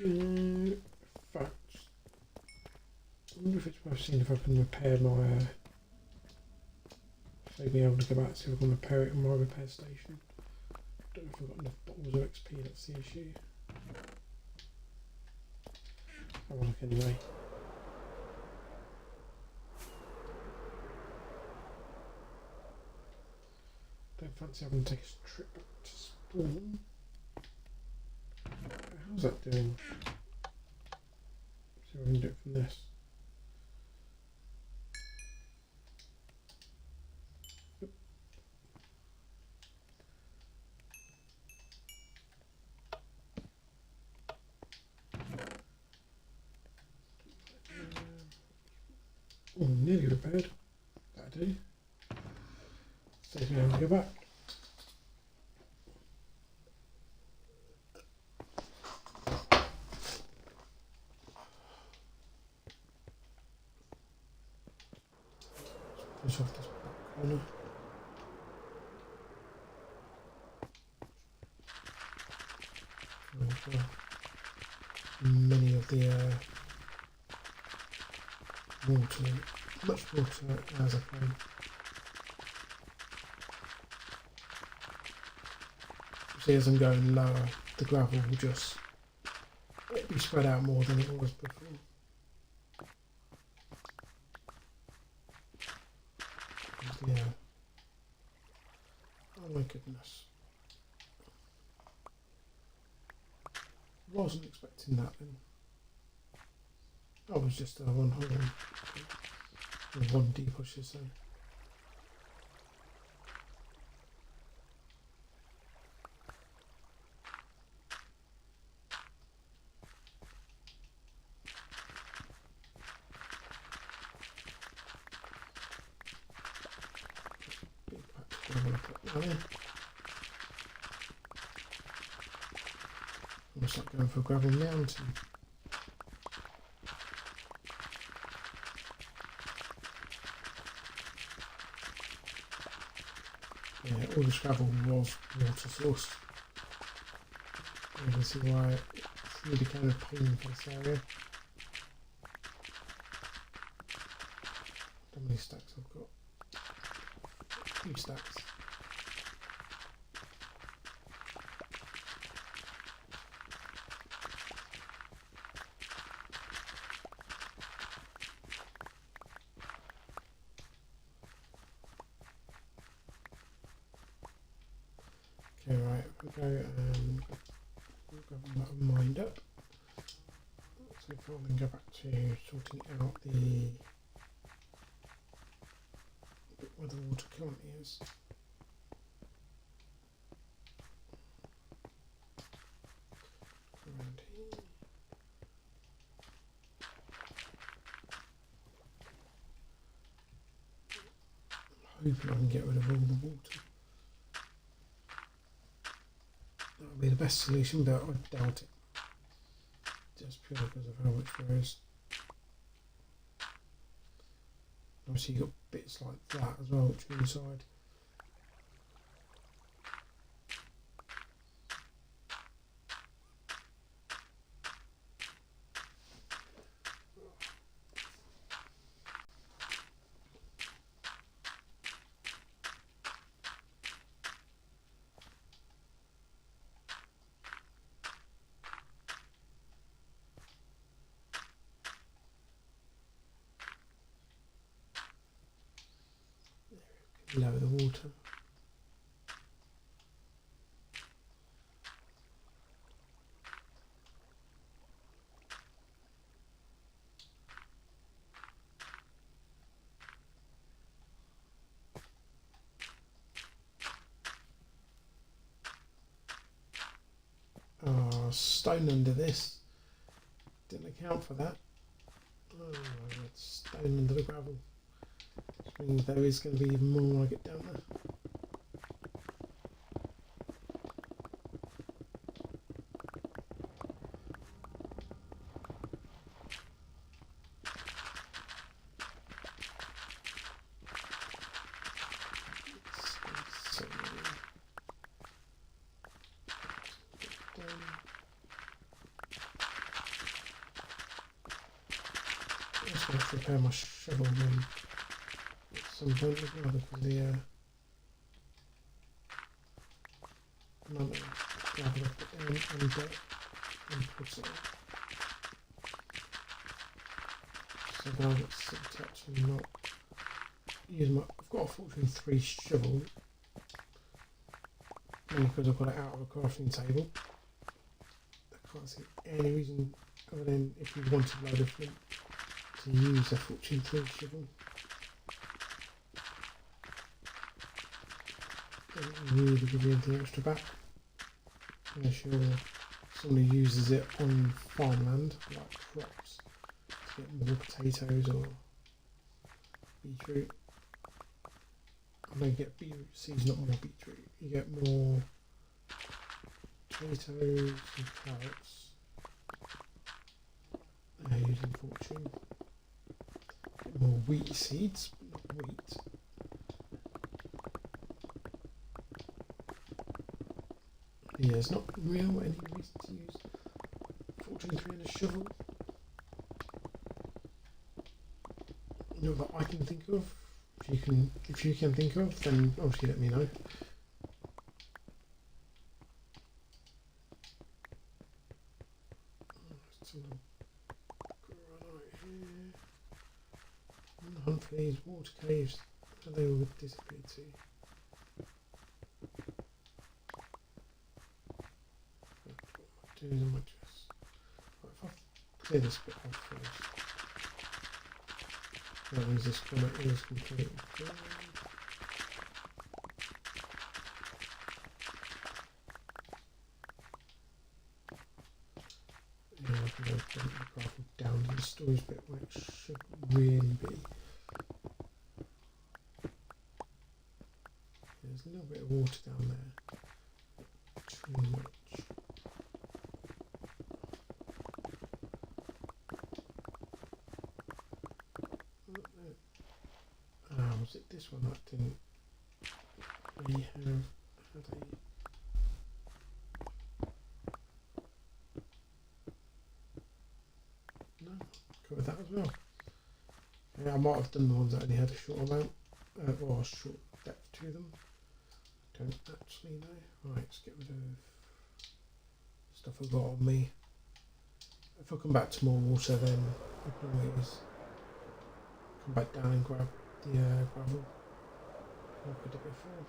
In fact, I wonder if it's worth seeing if I can repair my so being able to go back and see if I can repair it in my repair station. Don't know if I've got enough bottles of XP, that's the issue. Have a look anyway. Don't fancy having to take a trip back to spawn. How's that doing? See if I can do it from this. Yep. Oh, nearly repaired. That'll do. Saves me having to go back. Push off this back corner. Many of the water, much water as I can. See, as I'm going lower, the gravel will just be spread out more than it was before. Yeah. Oh my goodness. Wasn't expecting that then. I was just one hole. Or one deep, I should say. Almost like going for a gravel mountain. Yeah, all this gravel was water source. You can see why it's really kind of pain for this area. How many stacks I've got? 2 stacks. Okay, right, we'll go and we'll grab that mined up. So if I then go back to sorting out the bit where the water currently is. Around here. Hoping I can get rid of all the water. That would be the best solution, but I doubt it. Just purely because of how much there is. Obviously you've got bits like that as well, which are inside. lower the water. Oh, stone under this. Didn't account for that. Oh, stone under the gravel. Which means there is going to be even more when I get down there. I just want to repair my shovel then at some point as well because the amount of gravel I put down and dirt and put it. So now I've got some touch and not use my. I've got a Fortune 3 shovel mainly because I've got it out of a crafting table. I can't see any reason other than if you wanted a load of flint to use a Fortune 3 shovel. Doesn't really give you anything extra back unless you're someone who uses it on farmland like crops to get more potatoes or beetroot. I know you get beetroot seeds, not more beetroot. You get more potatoes and carrots using Fortune. Get more wheat seeds, but not wheat. Yeah, there's not real any reason to use Fortune 3 and a shovel. Not that I can think of. If you can think of, then obviously let me know. Hunt for these water caves, and they will disappear too. What I might just. Right, if I clear this bit off first. That means this corner is completely clear. Yeah, I can go the gravel down to the storage bit where it should really be. There's a little bit of water down there. Too much. Was it this one that didn't really have had a no, covered that as well. Yeah, I might have done the ones that only had a short amount or a short depth to them. Don't actually know. Right, let's get rid of stuff I've got on me. If I come back to more water, then I can always come back down and grab the gravel. Like I did before.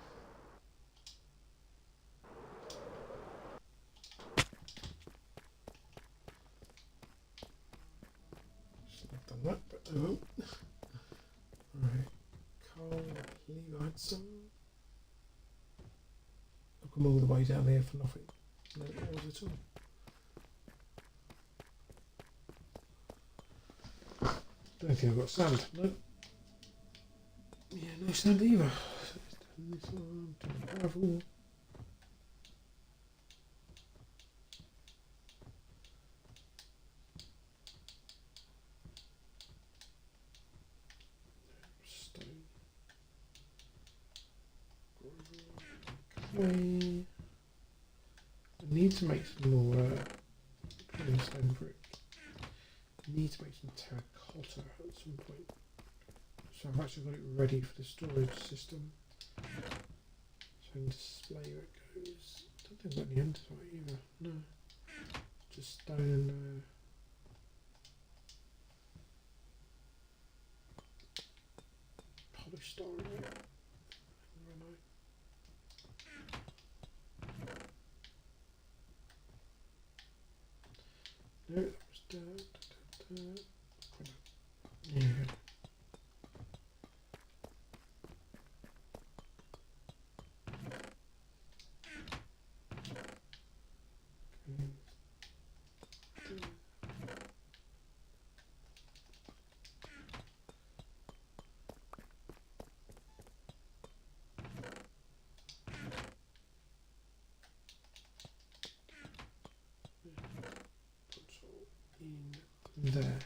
Shouldn't have done that, but I won't. Right, coal, I believe I had some. I've come all the way down here for nothing. No ores at all. Don't think I've got sand. No. Yeah, no sand either. So let's turn this on to gravel. Stone. Gravel. Okay. I need to make some more plain stone brick. I need to make some terracotta at some point. So I've actually got it ready for the storage system. So I can display where it goes. I don't think I've got any andesite either. No. Just stone and polished iron. there.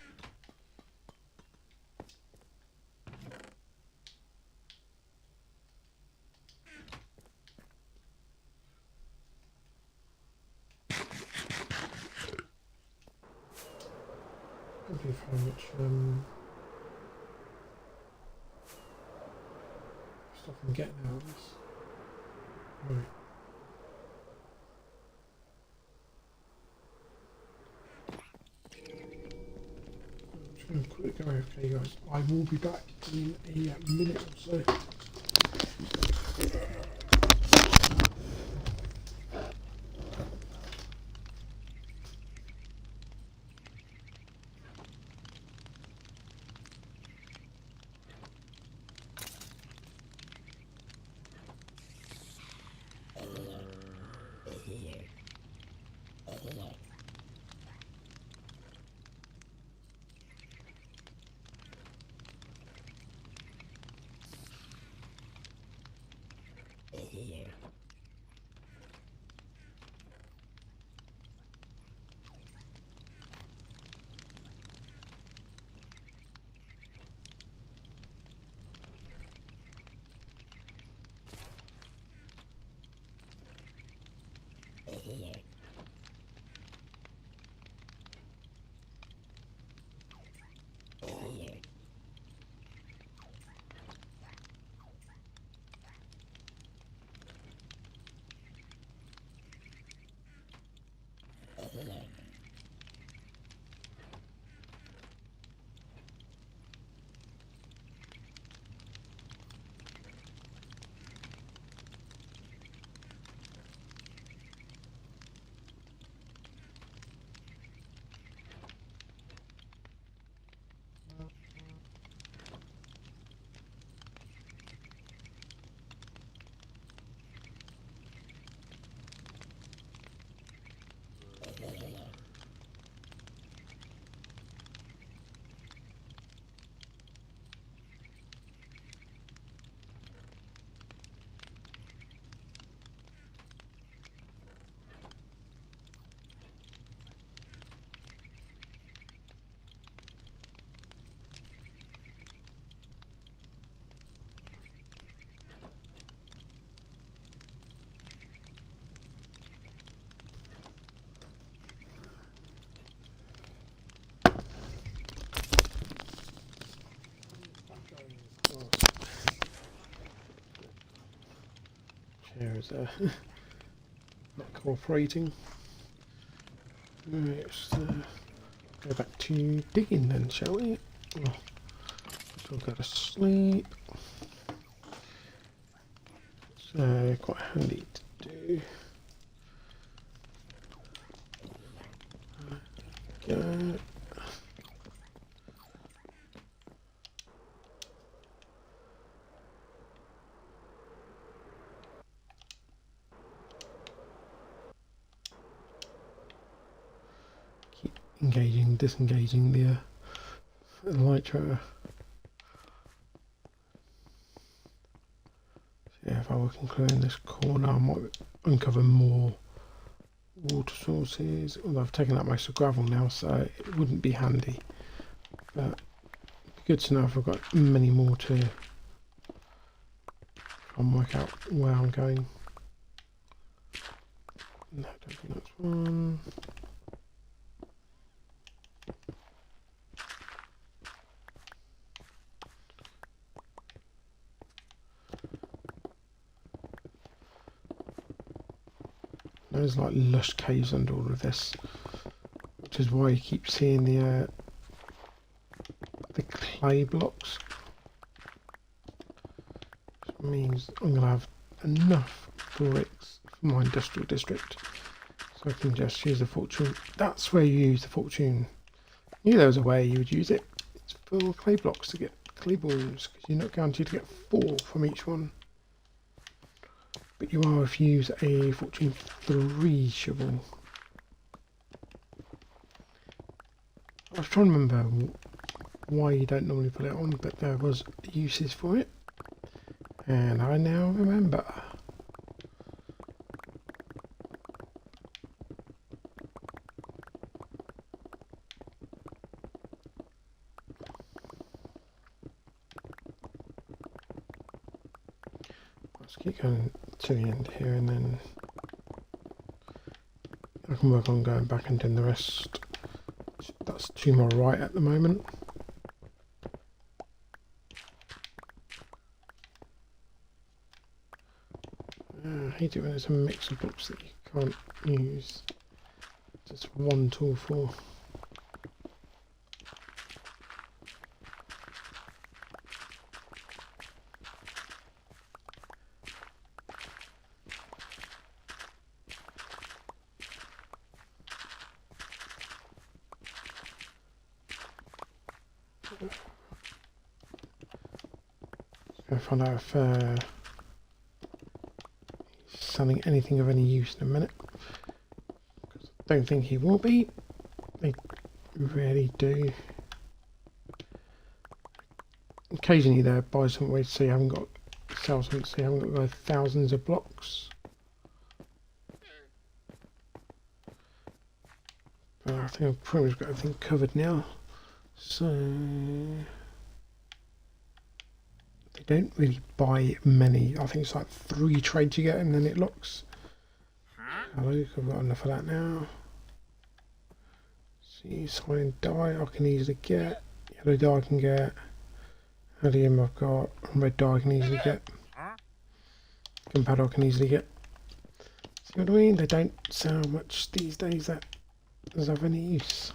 I can't believe how much stuff I'm getting out of this. Right. I'm just going to quickly go AFK, guys. I will be back in a minute or so. Chair is not cooperating. Right, let's go back to digging then, shall we? Oh, we'll go to sleep. So quite handy to do. Go. Keep engaging, disengaging the light tracker. Yeah, if I work in clearing this corner, I might uncover more water sources. Although I've taken out most of gravel now, so it wouldn't be handy. But it'd be good to know if I've got many more to try and work out where I'm going. No, I don't think that's one. There's like lush caves under all of this, which is why you keep seeing the clay blocks. Which means I'm going to have enough bricks for my industrial district, so I can just use the fortune. That's where you use the fortune. I knew there was a way you would use it. It's for clay blocks to get clay balls, because you're not guaranteed to get 4 from each one. But you are if you use a fortune 3 shovel. I was trying to remember why you don't normally put it on, but there was uses for it, and I now remember. Let's keep going to the end here, and then I can work on going back and doing the rest. That's 2 more right at the moment. I hate it when it's a mix of blocks that you can't use just one tool for. Gonna find out if he's selling anything of any use in a minute. I don't think he will be. They rarely do. Occasionally they'll buy something where you haven't got sell something so you haven't got to go thousands of blocks. But I think I've pretty much got everything covered now. So they don't really buy many. I think it's like 3 trades you get and then it locks. Hello, I've got enough of that now. See, cyan dye I can easily get. Yellow dye I can get. Helium I've got. Red dye I can easily get. Gunpowder I can easily get. See what I mean? They don't sell much these days that is of any use.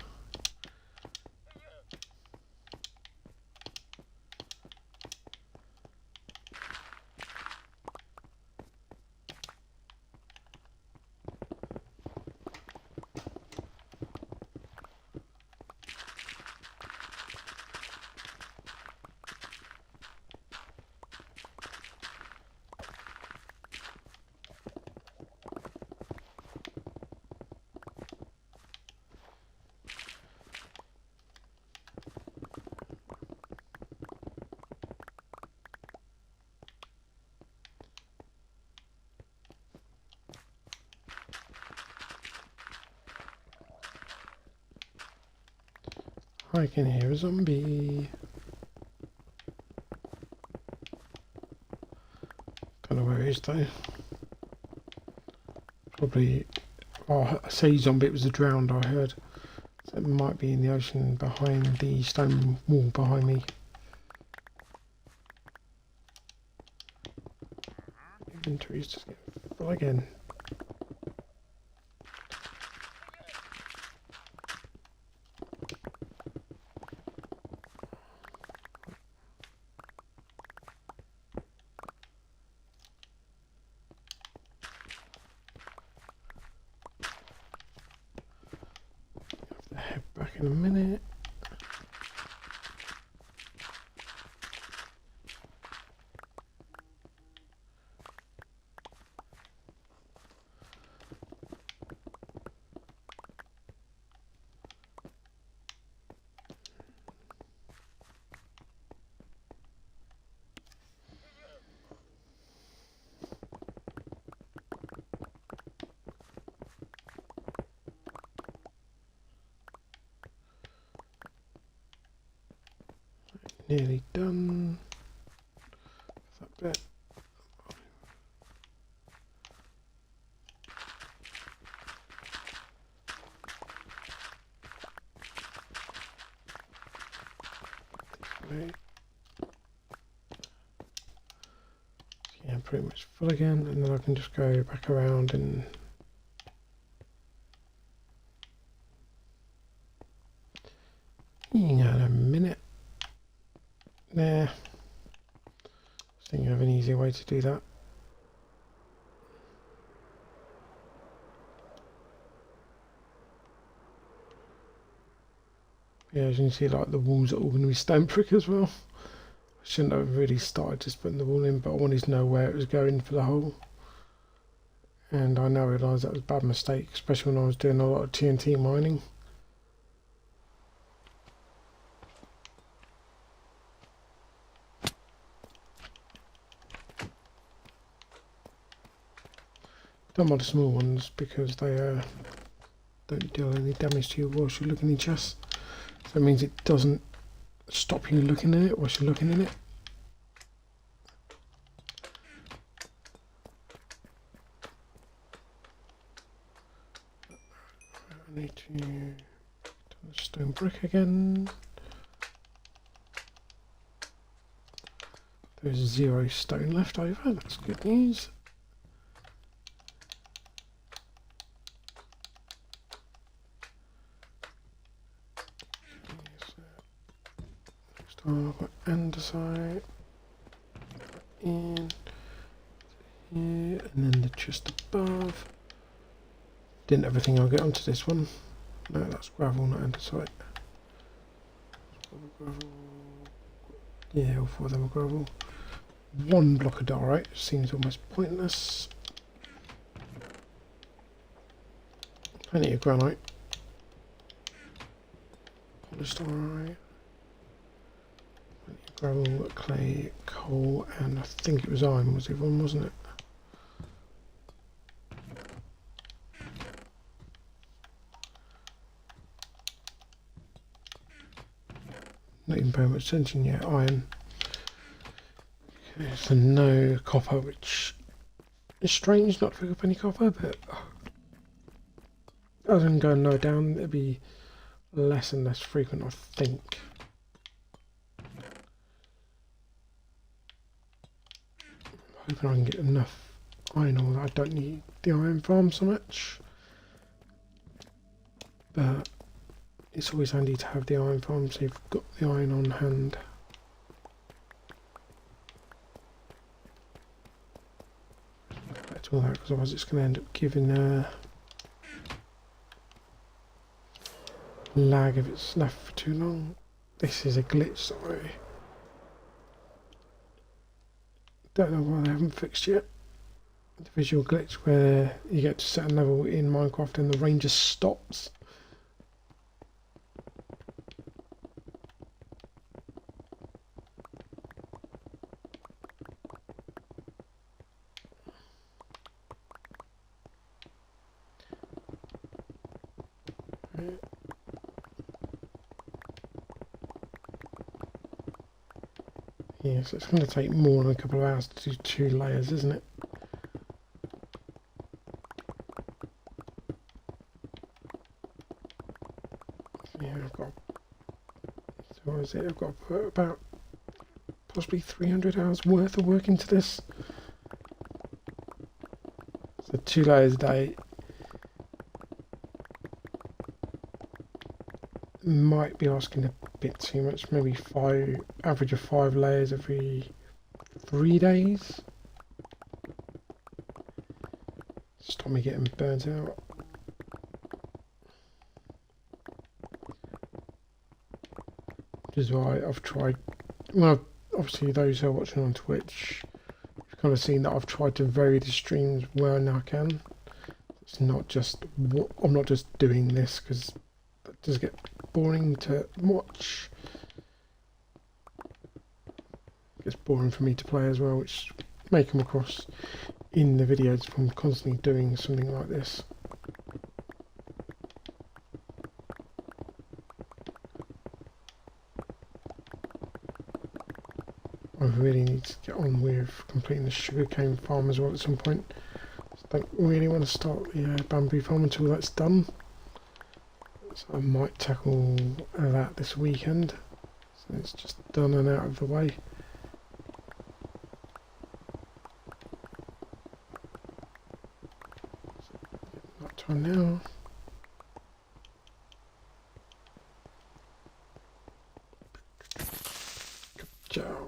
I can hear a zombie. Don't know where it is though. Probably, oh, I say zombie, it was a drowned I heard. So it might be in the ocean behind the stone wall behind me. Inventory's just getting full again. Head back in a minute. Nearly done. That bit. Yeah, pretty much full again, and then I can just go back around and hang on a minute. There. I think I have an easier way to do that. Yeah, as you can see, like the walls are all going to be stone brick as well. I shouldn't have really started just putting the wall in, but I wanted to know where it was going for the hole. And I now realise that was a bad mistake, especially when I was doing a lot of TNT mining. Don't mind the small ones because they don't deal any damage to you whilst you're looking in chests. So it means it doesn't stop you looking at it whilst you're looking in it. I need to do the stone brick again. There's 0 stone left over, that's good news. Next time I've got andesite in here, and then the chest above. Didn't everything I'll get onto this one. No, that's gravel, not andesite. Gravel. Yeah, all 4 of them are gravel. 1 block of diorite seems almost pointless. Plenty of granite. Polished diorite. Plenty of gravel, clay, coal, and I think it was iron was the other one, wasn't it? Not even paying much attention yet. Iron. Okay, so no copper, which is strange not to pick up any copper, but as I'm going lower down, it'll be less and less frequent, I think. Hoping I can get enough iron ore that I don't need the iron farm so much. But it's always handy to have the iron farm so you've got the iron on hand. Collect all that because otherwise it's going to end up giving a lag if it's left for too long. This is a glitch, sorry. Don't know why they haven't fixed yet. The visual glitch where you get to a certain level in Minecraft and the rain just stops. Yeah, so it's going to take more than a couple of hours to do 2 layers, isn't it? Yeah, I've got. So what is it? I've got to put about possibly 300 hours worth of work into this. So 2 layers a day. Might be asking a bit too much. Maybe average of 5 layers every 3 days. Stop me getting burnt out. Which is why I've tried. Well, obviously those who are watching on Twitch, you've kind of seen that I've tried to vary the streams where I can. It's not just I'm not just doing this because that does get boring to watch. It gets boring for me to play as well, which may come across in the videos from constantly doing something like this. I really need to get on with completing the sugarcane farm as well at some point. I don't really want to start the bamboo farm until that's done. So I might tackle that this weekend. So it's just done and out of the way. So, not time now. Ciao.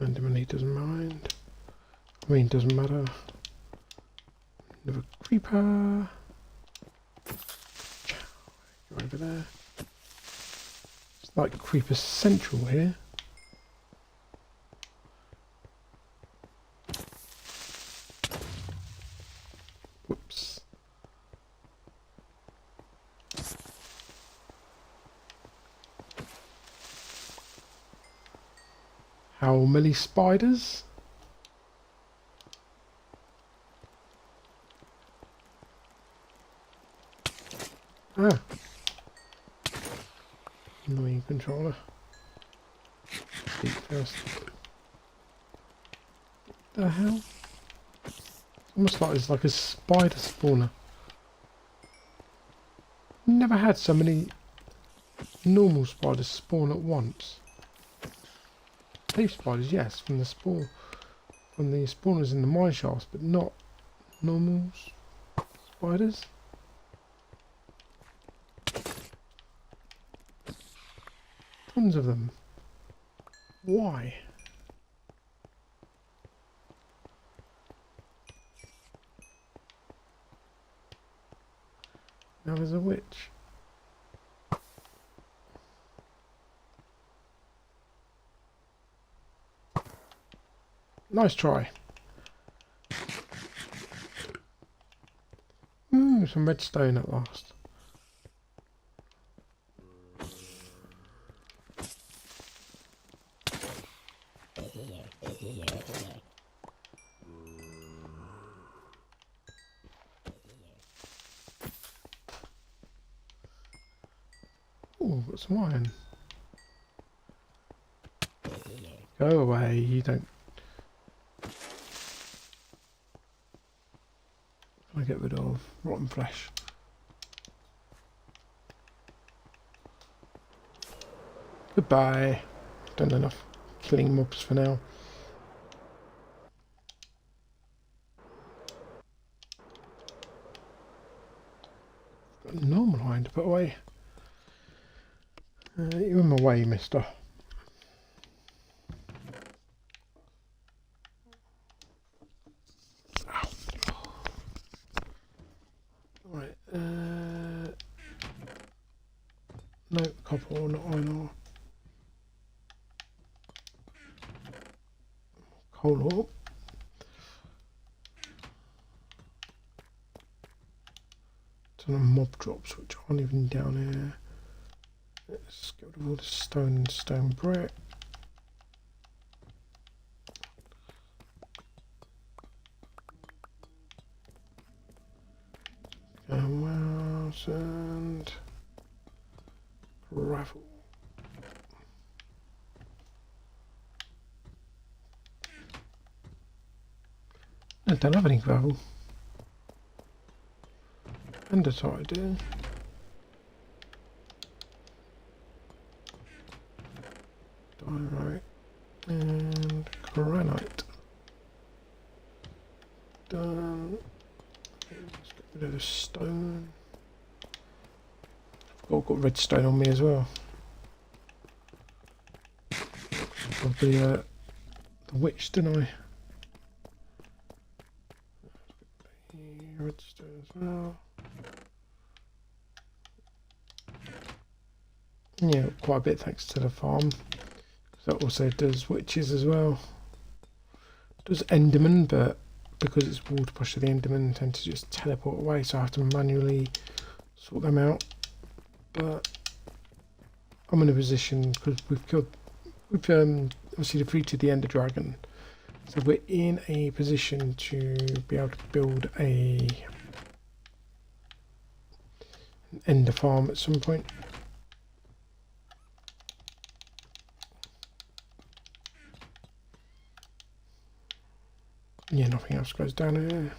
Enderman, he doesn't mind. I mean, doesn't matter. Another creeper. Go over there. It's like creeper central here. Whoops. How many spiders? Ah. Annoying controller. Deep. first. The hell? Almost like it's like a spider spawner. Never had so many normal spiders spawn at once. Leaf spiders, yes, from the spawners in the mine shafts, but not normal spiders. Tons of them. Why? Now there's a witch. Nice try. Some redstone at last. Oh, got some iron. Go away, you don't. I get rid of rotten flesh. Goodbye. Done enough killing mobs for now. Got a normal iron to put away. You're in my way, mister. Ow. Right. No, copper or not iron ore. Coal ore. Ton of mob drops which aren't even down here. Let's get rid of all the stone and stone brick. Wells and gravel. I don't have any gravel. Andesite I do. Diorite and granite. Done. Let's get rid of the stone. I've got redstone on me as well. Of the witch, didn't I? Redstone as well. Yeah, quite a bit thanks to the farm. That also does witches as well. Does Enderman, but because it's water push to the Enderman, tend to just teleport away, so I have to manually sort them out. But I'm in a position because we've obviously defeated the Ender Dragon, so we're in a position to be able to build an Ender farm at some point. Yeah, nothing else goes down here.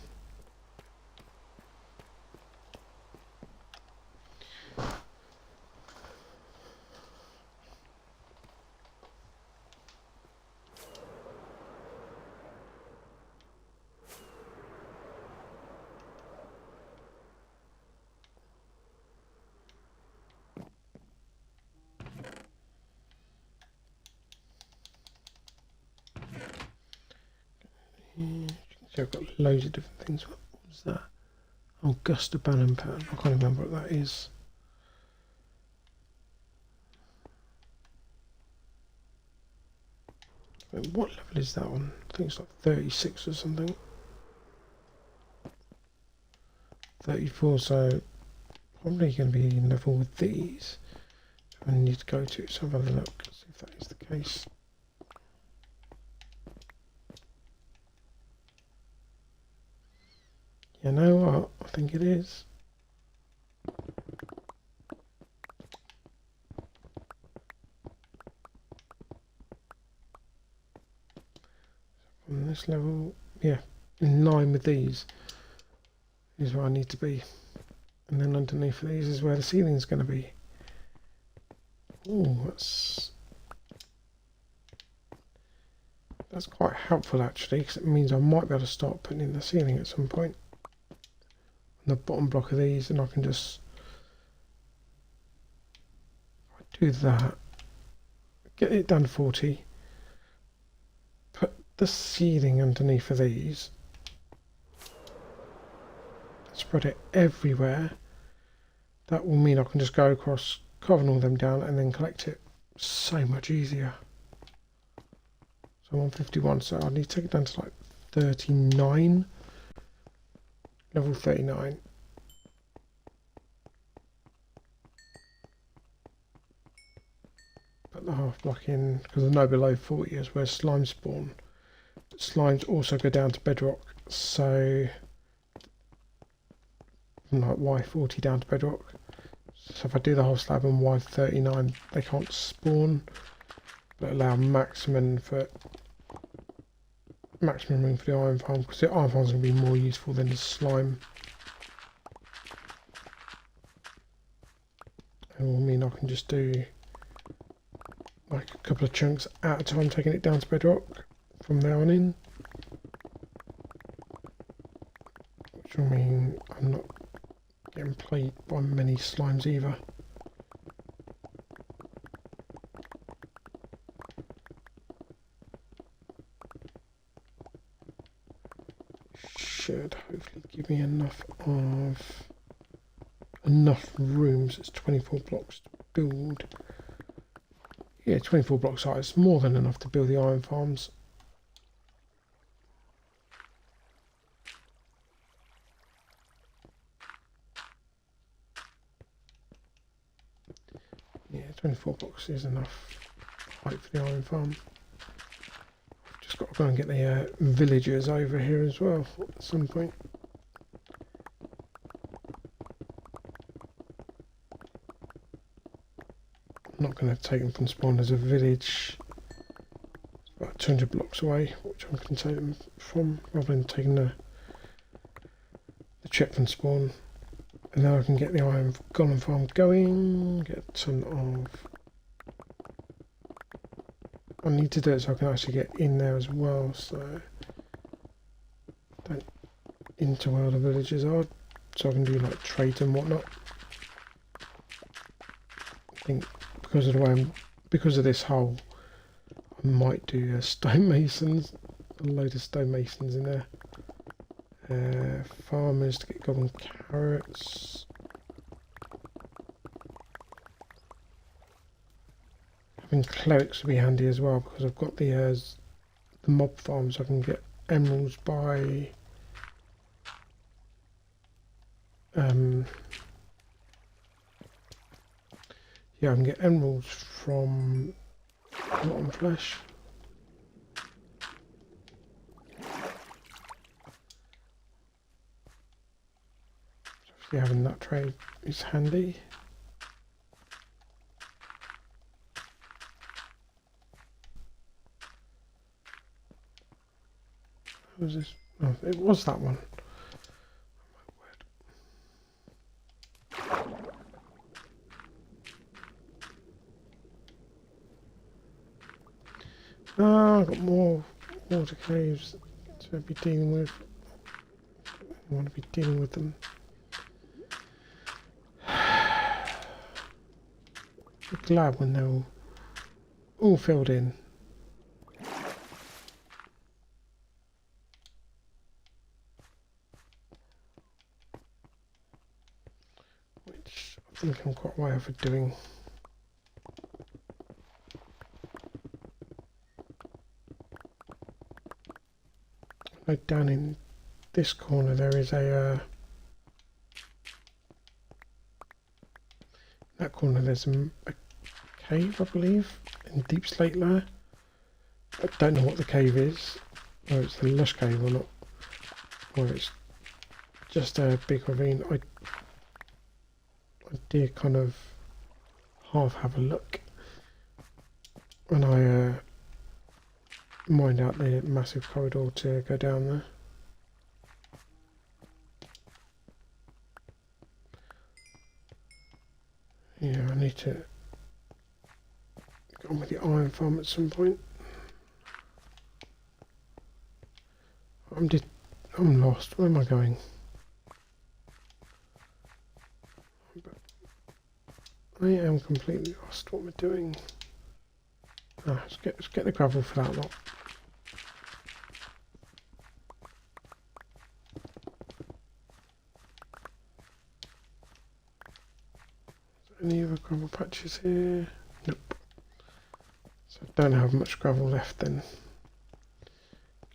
So I've got loads of different things. What was that? Oh, gust of Bannon pattern. I can't remember what that is. Wait, what level is that one? I think it's like 36 or something. 34, so probably going to be in level with these. I need to go to, so have a look, see if that is the case. You know what? I think it is. surface level, yeah, in line with these is where I need to be. And then underneath these is where the ceiling is going to be. Oh, that's quite helpful actually, because it means I might be able to start putting in the ceiling at some point. On the bottom block of these, and I can just do that, get it down to 40, put the ceiling underneath of these, spread it everywhere. That will mean I can just go across, carving all them down, and then collect it so much easier. So I'm on 51, so I need to take it down to like 39, level 39. Put the half block in, because I know below 40 is where slimes spawn. Slimes also go down to bedrock, so from like Y40 down to bedrock. So if I do the whole slab on Y39, they can't spawn, but allow maximum room for the iron farm, because the iron farm is going to be more useful than the slime. It will mean I can just do like a couple of chunks at a time, taking it down to bedrock from there on in, which will mean I'm not getting played by many slimes either. Should hopefully give me enough rooms. It's 24 blocks to build. Yeah, 24 blocks high. It's more than enough to build the iron farms. Yeah, 24 blocks is enough height for the iron farm. Just got to go and get the villagers over here as well at some point. I'm not going to take them from spawn as a village. It's about 200 blocks away, which I can take them from, rather than taking the check from spawn. And now I can get the iron golem farm going, get a ton of... I need to do it so I can actually get in there as well, so don't into where the villages are, so I can do like trade and whatnot. I think because of the way because of this hole, I might do stonemasons, a load of stonemasons in there. Farmers to get golden carrots. Having clerics would be handy as well, because I've got the mob farms. I can get emeralds by yeah, I can get emeralds from rotten flesh. So having that trade is handy. What was this? Oh, it was that one. Ah, I've got more water caves to be dealing with. I want to be dealing with them. Be glad when they're all filled in. Which I think I'm quite way over doing. Right down in this corner there is a that corner there's a cave, I believe, in deep slate layer. I don't know what the cave is, whether it's the lush cave or not, or it's just a big ravine. I did kind of half have a look when I Mind out the massive corridor to go down there. Yeah, I need to get on with the iron farm at some point. I'm lost. Where am I going? I am completely lost. What am I doing? Ah, let's get the gravel for that lot. Any other gravel patches here? Nope. So I don't have much gravel left then.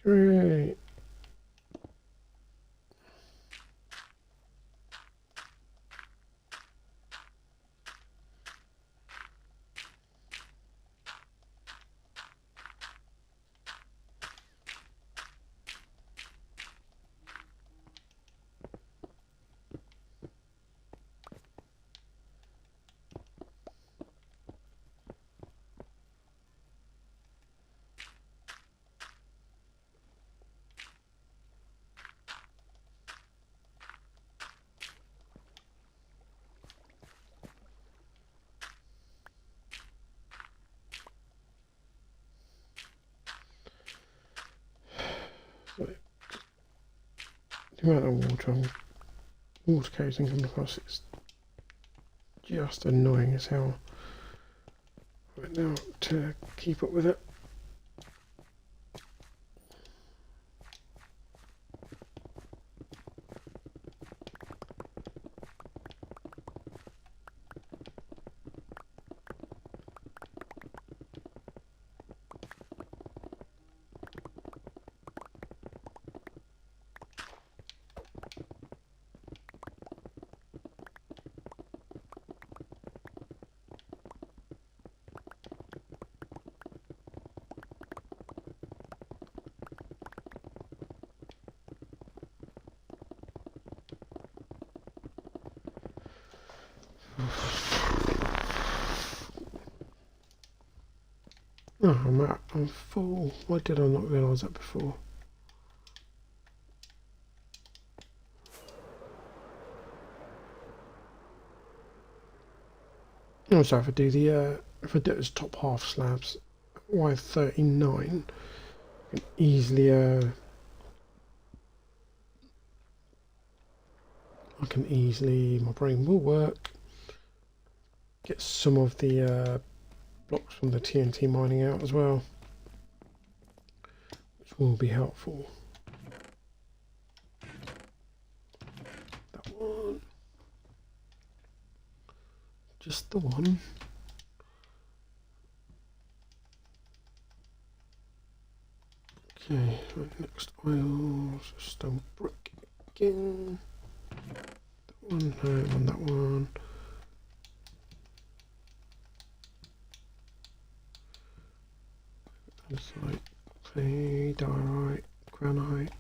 Great. The amount of water caves and come across is just annoying as hell. Right now, to keep up with it. Oh, I'm full. Why did I not realise that before? Also, if I do this top half slabs, Y39, I can easily my brain will work. Get some of the blocks from the TNT mining out as well, which will be helpful. That one. Just the one. Okay, right, next oils, stone brick again. That one, no, on that one. It's like clay, diorite, granite.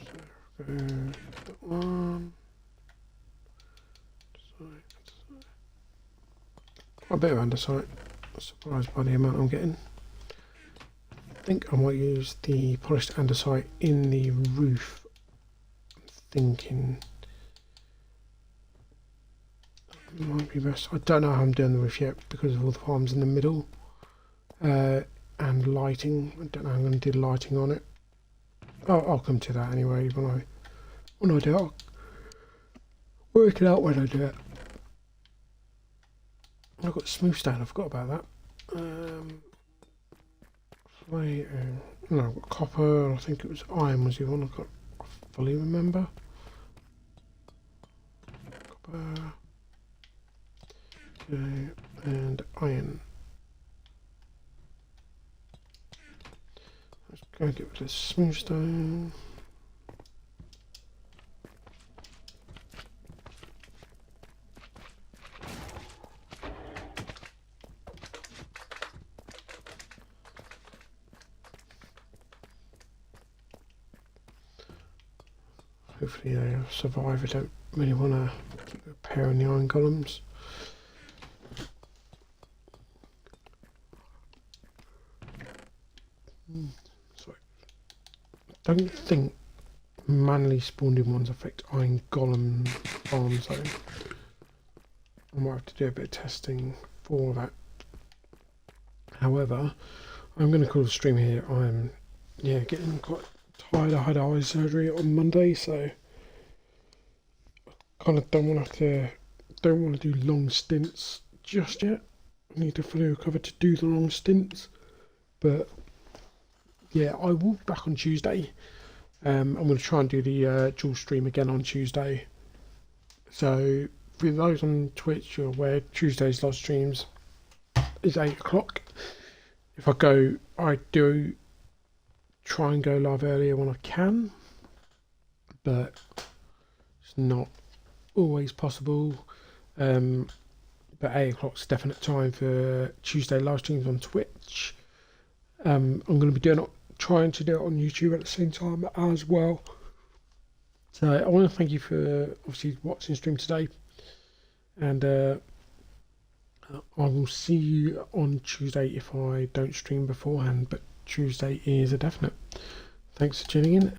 So that one. Quite a bit of andesite. I'm surprised by the amount I'm getting. I think I might use the polished andesite in the roof. I'm thinking that might be best. I don't know how I'm doing the roof yet because of all the farms in the middle. And lighting. I don't know how I'm going to do the lighting on it. Oh, I'll come to that anyway when I do it. I'll work it out when I do it. I've got smooth stone. I forgot about that. Clay. No, I've got copper. I think it was iron was the one I got. I fully remember. Copper. Okay, and iron. Let's go get rid of smooth stone. Hopefully they survive. I don't really want to keep repairing the iron columns. don't think manually spawned in ones affect Iron Golem farm zone. I might have to do a bit of testing for that. However, I'm going to call the stream here. I'm getting quite tired. I had eye surgery on Monday, so I kind of don't want to do long stints just yet. I need to fully recover to do the long stints, but yeah, I will be back on Tuesday. I'm going to try and do the dual stream again on Tuesday. So for those on Twitch, you're aware Tuesday's live streams is 8 o'clock. If I do try and go live earlier when I can, but it's not always possible. But 8 o'clock's definite time for Tuesday live streams on Twitch. I'm going to be trying to do it on YouTube at the same time as well. So I want to thank you for obviously watching the stream today, and I will see you on Tuesday if I don't stream beforehand, but Tuesday is a definite. Thanks for tuning in.